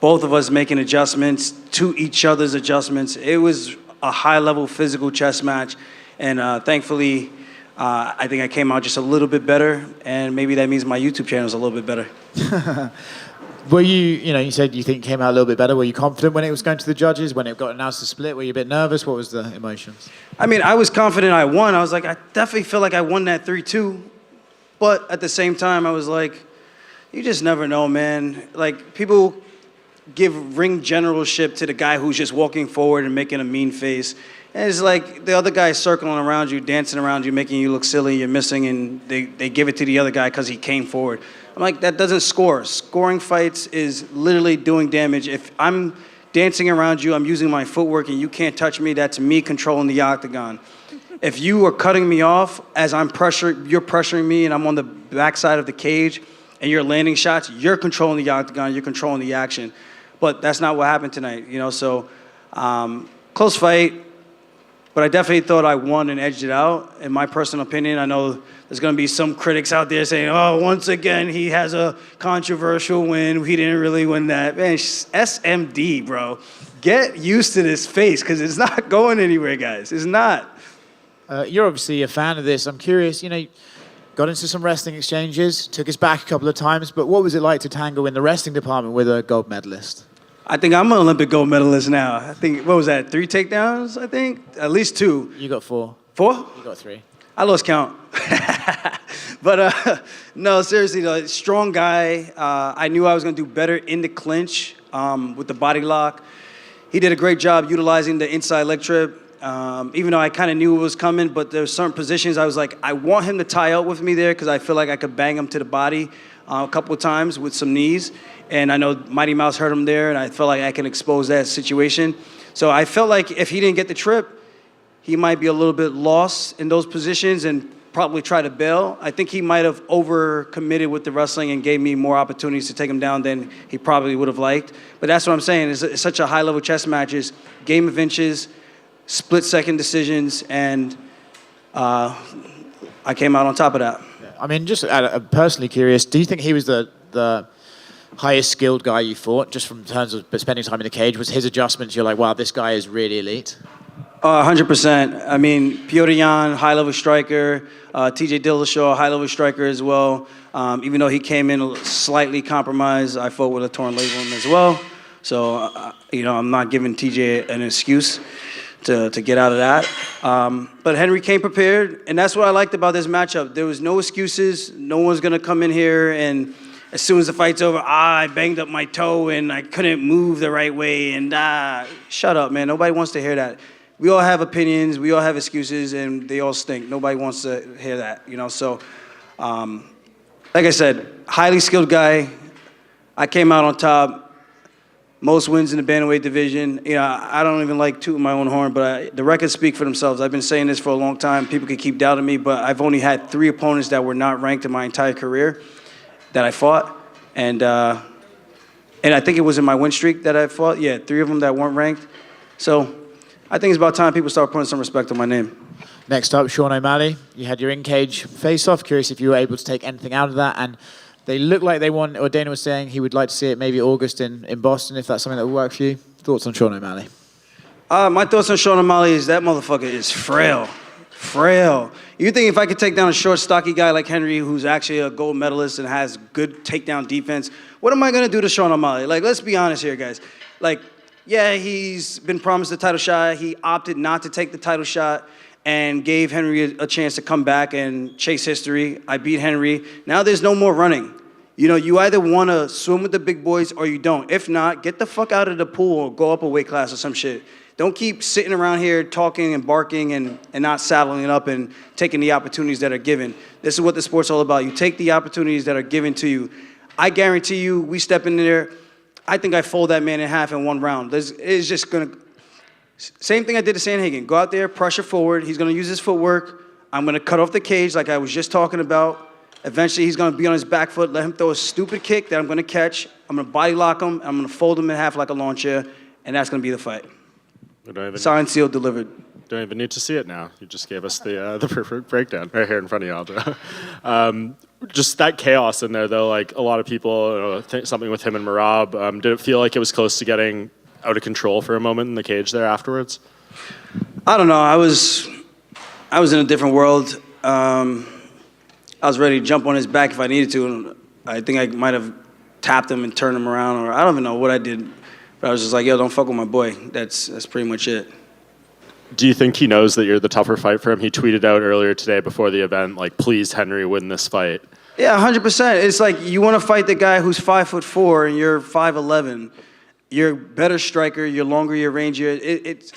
Both of us making adjustments to each other's adjustments. It was a high-level physical chess match, and thankfully, I think I came out just a little bit better, and maybe that means my YouTube channel is a little bit better. Were you said you think it came out a little bit better. Were you confident when it was going to the judges, when it got announced to split? Were you a bit nervous? What was the emotions? I mean, I was confident I won. I was like, I definitely feel like I won that 3-2. But at the same time, I was like, you just never know, man. Like, people give ring generalship to the guy who's just walking forward and making a mean face. And it's like the other guy's circling around you, dancing around you, making you look silly, you're missing, and they give it to the other guy because he came forward. I'm like, that doesn't score. Scoring fights is literally doing damage. If I'm dancing around you, I'm using my footwork, and you can't touch me, that's me controlling the octagon. If you are cutting me off as you're pressuring me, and I'm on the backside of the cage, and you're landing shots, you're controlling the octagon, you're controlling the action. But that's not what happened tonight, so close fight. But I definitely thought I won and edged it out. In my personal opinion, I know there's going to be some critics out there saying, oh, once again, he has a controversial win. He didn't really win that. Man, SMD, bro. Get used to this face because it's not going anywhere, guys. It's not. You're obviously a fan of this. I'm curious, got into some wrestling exchanges, took us back a couple of times, but what was it like to tangle in the wrestling department with a gold medalist? I think I'm an Olympic gold medalist now. I think, what was that, 3 takedowns, I think? At least 2. You got 4. 4? You got 3. I lost count. But no, seriously, though, strong guy. I knew I was going to do better in the clinch with the body lock. He did a great job utilizing the inside leg trip. Even though I kind of knew it was coming, but there were certain positions I was like, I want him to tie out with me there because I feel like I could bang him to the body a couple of times with some knees. And I know Mighty Mouse hurt him there, and I felt like I can expose that situation. So I felt like if he didn't get the trip, he might be a little bit lost in those positions and probably try to bail. I think he might have overcommitted with the wrestling and gave me more opportunities to take him down than he probably would have liked. But that's what I'm saying. It's such a high-level chess matches, game of inches, split-second decisions, and I came out on top of that. I mean, just personally curious, do you think he was the highest skilled guy you fought, just from terms of spending time in the cage? Was his adjustments, you're like, wow, this guy is really elite? 100%. I mean, Piotr Jan, high-level striker. TJ Dillashaw, high-level striker as well. Even though he came in slightly compromised, I fought with a torn labrum as well. So, I'm not giving TJ an excuse to get out of that. But Henry came prepared, and that's what I liked about this matchup. There was no excuses. No one's going to come in here and as soon as the fight's over, I banged up my toe and I couldn't move the right way. And shut up, man. Nobody wants to hear that. We all have opinions. We all have excuses, and they all stink. Nobody wants to hear that, So, like I said, highly skilled guy. I came out on top. Most wins in the bantamweight division. I don't even like tooting my own horn, but the records speak for themselves. I've been saying this for a long time. People could keep doubting me, but I've only had 3 opponents that were not ranked in my entire career that I fought, and I think it was in my win streak that I fought. Yeah, 3 of them that weren't ranked. So I think it's about time people start putting some respect on my name. Next up, Sean O'Malley. You had your in-cage face-off. Curious if you were able to take anything out of that. And they look like they want, or Dana was saying he would like to see it maybe August in Boston, if that's something that would work for you. Thoughts on Sean O'Malley? My thoughts on Sean O'Malley is that motherfucker is frail. frail. You think if I could take down a short, stocky guy like Henry, who's actually a gold medalist and has good takedown defense, what am I gonna do to Sean O'Malley? Like, let's be honest here, guys. Like, yeah, he's been promised the title shot. He opted not to take the title shot and gave Henry a chance to come back and chase history. I beat Henry. Now there's no more running. You know, you either want to swim with the big boys or you don't. If not, get the fuck out of the pool or go up a weight class or some shit. Don't keep sitting around here talking and barking and not saddling it up and taking the opportunities that are given. This is what the sport's all about. You take the opportunities that are given to you. I guarantee you, we step in there, I think I fold that man in half in one round. It's just going to... Same thing I did to Sandhagen. Go out there, pressure forward. He's going to use his footwork. I'm going to cut off the cage like I was just talking about. Eventually, he's going to be on his back foot, let him throw a stupid kick that I'm going to catch. I'm going to body lock him. I'm going to fold him in half like a lawn chair, and that's going to be the fight. Signed, sealed, delivered. Don't even need to see it now. You just gave us the perfect breakdown right here in front of you, Aldo. Just that chaos in there, though, like a lot of people, think something with him and Merab. Did it feel like it was close to getting out of control for a moment in the cage there afterwards? I don't know. I was in a different world. I was ready to jump on his back if I needed to. And I think I might have tapped him and turned him around, or I don't even know what I did. But I was just like, yo, don't fuck with my boy. That's pretty much it. Do you think he knows that you're the tougher fight for him? He tweeted out earlier today before the event, like, please, Henry, win this fight. Yeah, 100%. It's like you want to fight the guy who's 5'4" and you're 5'11". You're a better striker. You're longer. Your range. It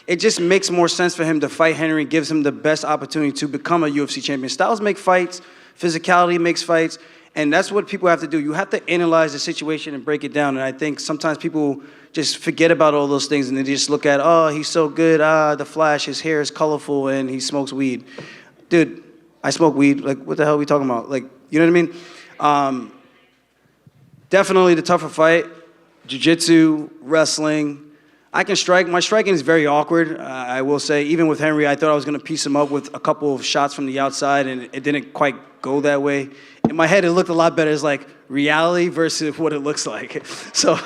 just makes more sense for him to fight Henry. Gives him the best opportunity to become a UFC champion. Styles make fights. Physicality makes fights. And that's what people have to do. You have to analyze the situation and break it down. And I think sometimes people just forget about all those things and they just look at, oh, he's so good. The Flash, his hair is colorful and he smokes weed. Dude, I smoke weed. Like, what the hell are we talking about? Like, you know what I mean? Definitely the tougher fight. Jiu-jitsu, wrestling. I can strike. My striking is very awkward, I will say. Even with Henry, I thought I was going to piece him up with a couple of shots from the outside, and it didn't quite go that way. In my head, it looked a lot better as like reality versus what it looks like. So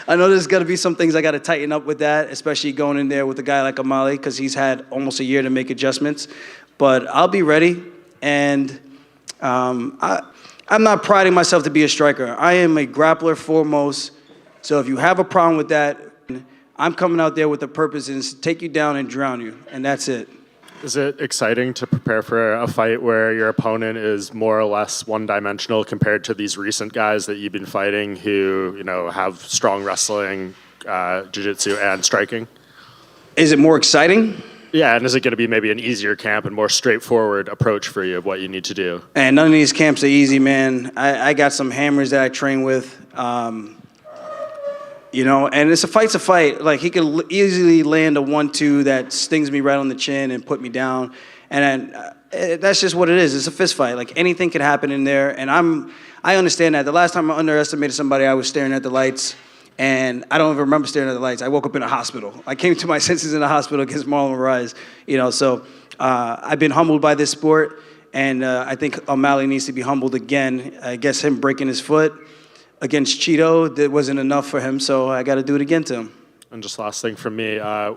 I know there's got to be some things I got to tighten up with that, especially going in there with a guy like O'Malley, because he's had almost a year to make adjustments. But I'll be ready, and I'm not priding myself to be a striker. I am a grappler foremost. So if you have a problem with that, I'm coming out there with the purpose is to take you down and drown you, and that's it. Is it exciting to prepare for a fight where your opponent is more or less one-dimensional compared to these recent guys that you've been fighting who, you know, have strong wrestling, jiu-jitsu, and striking? Is it more exciting? Yeah, and is it going to be maybe an easier camp and more straightforward approach for you of what you need to do? And none of these camps are easy, man. I got some hammers that I train with. You know, and it's a fight's a fight. Like, he could easily land a 1-2 that stings me right on the chin and put me down. And that's just what it is. It's a fist fight. Like, anything could happen in there. And I understand that. The last time I underestimated somebody, I was staring at the lights. And I don't even remember staring at the lights. I woke up in a hospital. I came to my senses in a hospital against Marlon Moraes. You know, so I've been humbled by this sport. And I think O'Malley needs to be humbled again. I guess him breaking his foot against Cheeto, that wasn't enough for him, so I got to do it again to him. And just last thing from me,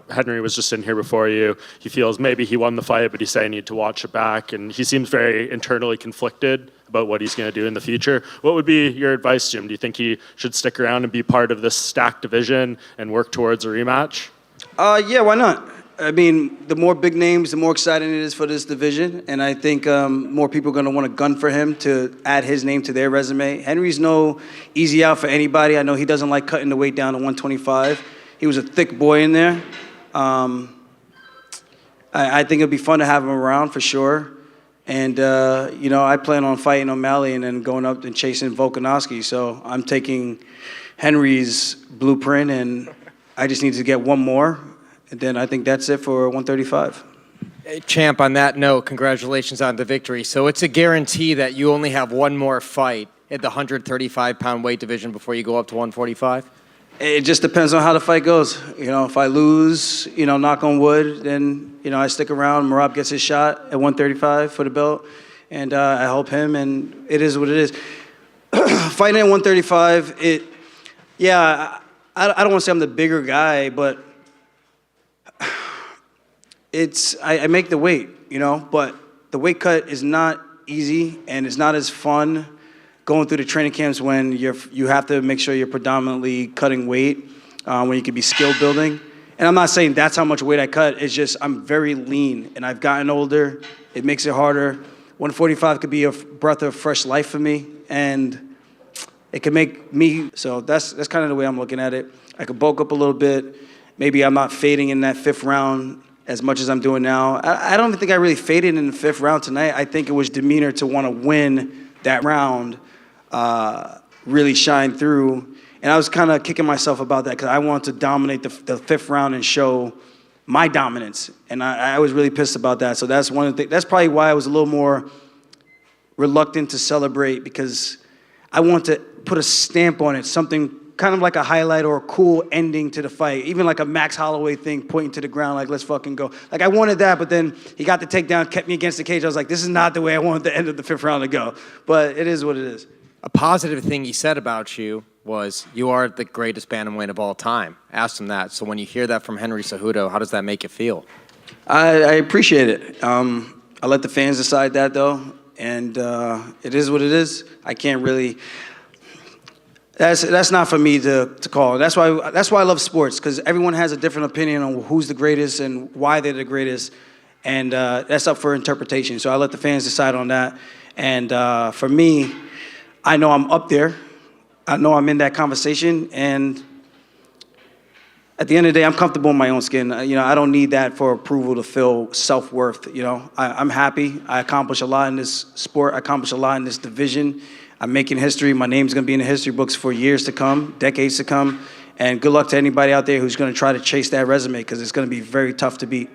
Henry was just in here before you. He feels maybe he won the fight, but he's saying you need to watch it back, and he seems very internally conflicted about what he's going to do in the future. What would be your advice to him? Do you think he should stick around and be part of this stacked division and work towards a rematch? Yeah, why not? I mean, the more big names, the more exciting it is for this division. And I think more people are going to want to gun for him to add his name to their resume. Henry's no easy out for anybody. I know he doesn't like cutting the weight down to 125. He was a thick boy in there. I think it'd be fun to have him around for sure. And, you know, I plan on fighting O'Malley and then going up and chasing Volkanovski. So I'm taking Henry's blueprint, and I just need to get one more. And then I think that's it for 135. Hey, champ, on that note, congratulations on the victory. So it's a guarantee that you only have one more fight at the 135-pound weight division before you go up to 145? It just depends on how the fight goes. You know, if I lose, you know, knock on wood, then, you know, I stick around. Merab gets his shot at 135 for the belt, and I help him, and it is what it is. Fighting at 135, I don't want to say I'm the bigger guy, but I make the weight, but the weight cut is not easy and it's not as fun going through the training camps when you have to make sure you're predominantly cutting weight when you can be skill building. And I'm not saying that's how much weight I cut. It's just I'm very lean and I've gotten older. It makes it harder. 145 could be a breath of fresh life for me, and it can make me. So that's kind of the way I'm looking at it. I could bulk up a little bit. Maybe I'm not fading in that 5th round as much as I'm doing now. I don't even think I really faded in the 5th round tonight. I think it was demeanor to want to win that round, really shine through. And I was kind of kicking myself about that because I wanted to dominate the 5th round and show my dominance. And I was really pissed about that. So that's one of the things. That's probably why I was a little more reluctant to celebrate, because I want to put a stamp on it, something kind of like a highlight or a cool ending to the fight. Even like a Max Holloway thing, pointing to the ground like, let's fucking go. Like I wanted that, but then he got the takedown, kept me against the cage. I was like, this is not the way I wanted the end of the 5th round to go. But it is what it is. A positive thing he said about you was you are the greatest bantamweight of all time. Asked him that. So when you hear that from Henry Cejudo, how does that make you feel? I appreciate it. I let the fans decide that, though. And it is what it is. I can't really... That's not for me to call. That's why I love sports, because everyone has a different opinion on who's the greatest and why they're the greatest. And that's up for interpretation. So I let the fans decide on that. And for me, I know I'm up there. I know I'm in that conversation. And at the end of the day, I'm comfortable in my own skin. I don't need that for approval to feel self-worth. I'm happy. I accomplished a lot in this sport. I accomplished a lot in this division. I'm making history. My name's going to be in the history books for years to come, decades to come. And good luck to anybody out there who's going to try to chase that resume, because it's going to be very tough to beat.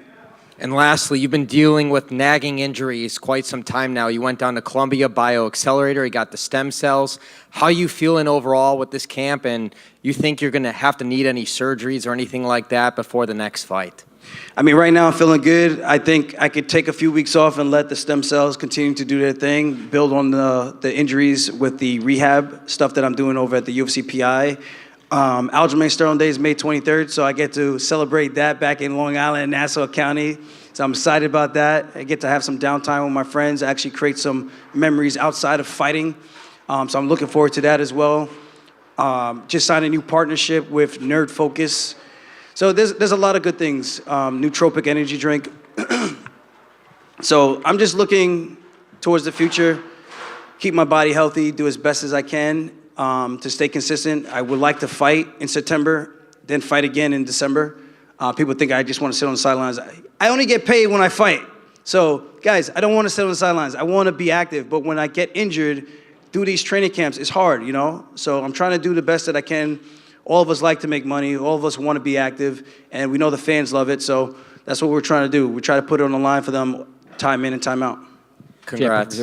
And lastly, you've been dealing with nagging injuries quite some time now. You went down to Columbia Bio Accelerator. You got the stem cells. How are you feeling overall with this camp? And you think you're going to have to need any surgeries or anything like that before the next fight? I mean, right now I'm feeling good. I think I could take a few weeks off and let the stem cells continue to do their thing, build on the injuries with the rehab stuff that I'm doing over at the UFC PI. Aljamain Sterling Day is May 23rd, so I get to celebrate that back in Long Island, Nassau County. So I'm excited about that. I get to have some downtime with my friends, actually create some memories outside of fighting. So I'm looking forward to that as well. Just signed a new partnership with Nerd Focus. So there's a lot of good things. Nootropic energy drink. So I'm just looking towards the future, keep my body healthy, do as best as I can to stay consistent. I would like to fight in September, then fight again in December. People think I just want to sit on the sidelines. I only get paid when I fight. So guys, I don't want to sit on the sidelines. I want to be active, but when I get injured through these training camps, it's hard, So I'm trying to do the best that I can. All of us like to make money. All of us want to be active, and we know the fans love it. So that's what we're trying to do. We try to put it on the line for them, time in and time out. Congrats.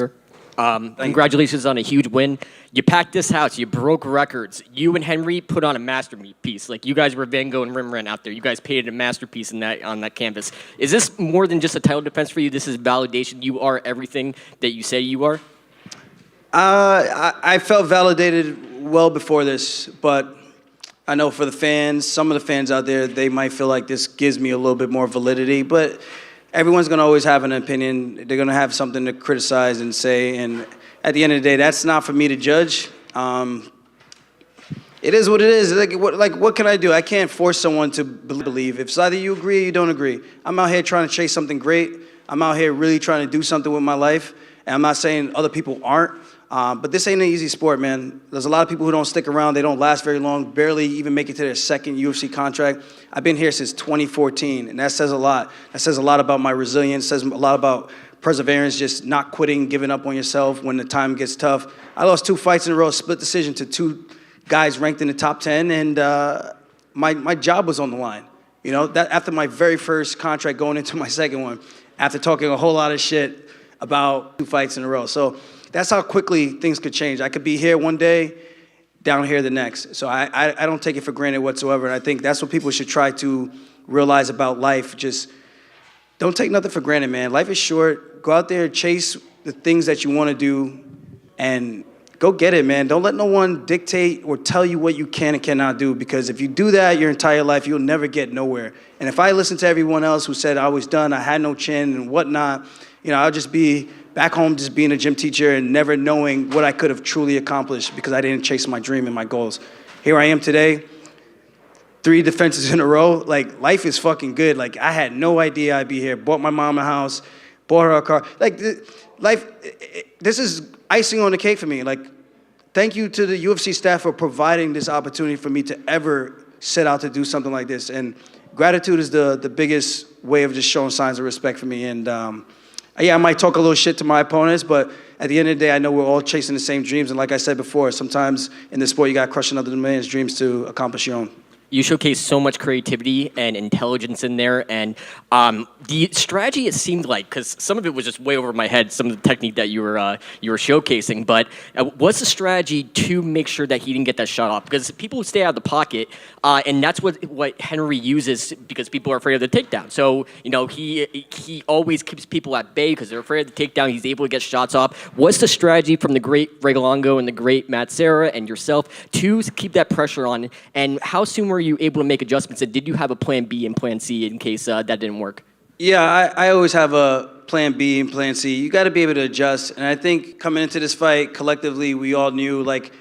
Congratulations on a huge win. You packed this house. You broke records. You and Henry put on a masterpiece. Like, you guys were Van Gogh and Rembrandt out there. You guys painted a masterpiece on that canvas. Is this more than just a title defense for you? This is validation. You are everything that you say you are? I felt validated well before this, but I know for the fans, some of the fans out there, they might feel like this gives me a little bit more validity, but everyone's going to always have an opinion. They're going to have something to criticize and say, and at the end of the day, that's not for me to judge. It is what it is. What can I do? I can't force someone to believe. If it's either you agree or you don't agree. I'm out here trying to chase something great. I'm out here really trying to do something with my life, and I'm not saying other people aren't. But this ain't an easy sport, man. There's a lot of people who don't stick around. They don't last very long, barely even make it to their second UFC contract. I've been here since 2014, and that says a lot. That says a lot about my resilience, says a lot about perseverance, just not quitting, giving up on yourself when the time gets tough. I lost 2 fights in a row, split decision to 2 guys ranked in the top 10, and my job was on the line. That after my very first contract going into my second one, after talking a whole lot of shit about 2 fights in a row. So that's how quickly things could change. I could be here one day, down here the next. So I don't take it for granted whatsoever. And I think that's what people should try to realize about life. Just don't take nothing for granted, man. Life is short. Go out there, chase the things that you want to do, and go get it, man. Don't let no one dictate or tell you what you can and cannot do, because if you do that your entire life, you'll never get nowhere. And if I listened to everyone else who said I was done, I had no chin and whatnot, I'll just be back home just being a gym teacher and never knowing what I could have truly accomplished because I didn't chase my dream and my goals. Here I am today, 3 defenses in a row. Like, life is fucking good. Like, I had no idea I'd be here. Bought my mom a house, bought her a car. Like, this is icing on the cake for me. Like, thank you to the UFC staff for providing this opportunity for me to ever set out to do something like this. And gratitude is the biggest way of just showing signs of respect for me. And I might talk a little shit to my opponents, but at the end of the day, I know we're all chasing the same dreams. And like I said before, sometimes in this sport, you got to crush another man's dreams to accomplish your own. You showcase so much creativity and intelligence in there, and the strategy, it seemed like, because some of it was just way over my head, some of the technique that you were showcasing, but what's the strategy to make sure that he didn't get that shot off? Because people stay out of the pocket, and that's what Henry uses because people are afraid of the takedown. So, he always keeps people at bay because they're afraid of the takedown. He's able to get shots off. What's the strategy from the great Regalongo and the great Matt Serra and yourself to keep that pressure on, and how soon were you able to make adjustments, and did you have a plan B and plan C in case that didn't work? Yeah, I always have a plan B and plan C. You got to be able to adjust. And I think coming into this fight, collectively, we all knew, like,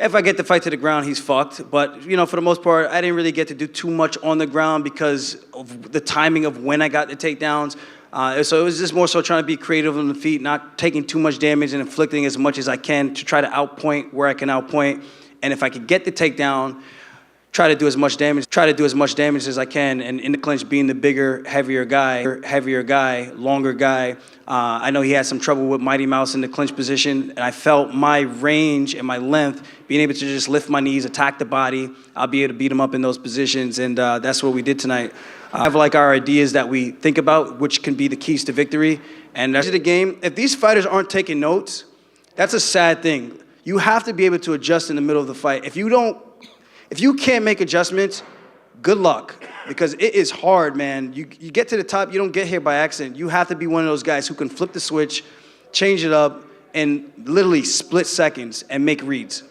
if I get the fight to the ground, he's fucked. But, for the most part, I didn't really get to do too much on the ground because of the timing of when I got the takedowns. So it was just more so trying to be creative on the feet, not taking too much damage and inflicting as much as I can to try to outpoint where I can outpoint. And if I could get the takedown, try to do as much damage as I can, and in the clinch, being the bigger, heavier guy, longer guy. I know he had some trouble with Mighty Mouse in the clinch position, and I felt my range and my length, being able to just lift my knees, attack the body, I'll be able to beat him up in those positions, and that's what we did tonight. I have like our ideas that we think about, which can be the keys to victory, and that's the game. If these fighters aren't taking notes, that's a sad thing. You have to be able to adjust in the middle of the fight. If you can't make adjustments, good luck, because it is hard, man. You get to the top, you don't get here by accident. You have to be one of those guys who can flip the switch, change it up, in literally split seconds and make reads.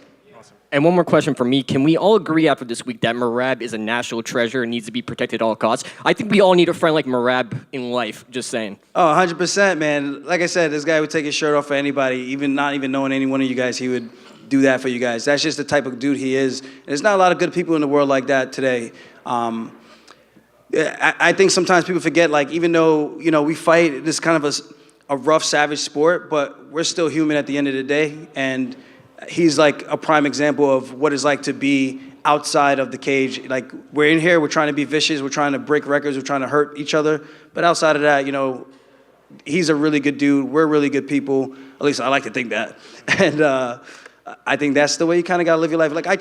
And one more question from me. Can we all agree after this week that Merab is a national treasure and needs to be protected at all costs? I think we all need a friend like Merab in life, just saying. Oh, 100%, man. Like I said, this guy would take his shirt off for anybody, not even knowing any one of you guys, he would do that for you guys. That's just the type of dude he is. And there's not a lot of good people in the world like that today. I think sometimes people forget, like, even though, we fight this kind of a rough, savage sport, but we're still human at the end of the day. And he's like a prime example of what it's like to be outside of the cage. Like, we're in here, we're trying to be vicious, we're trying to break records, we're trying to hurt each other. But outside of that, he's a really good dude. We're really good people. At least I like to think that. And I think that's the way you kind of got to live your life. Like, I treat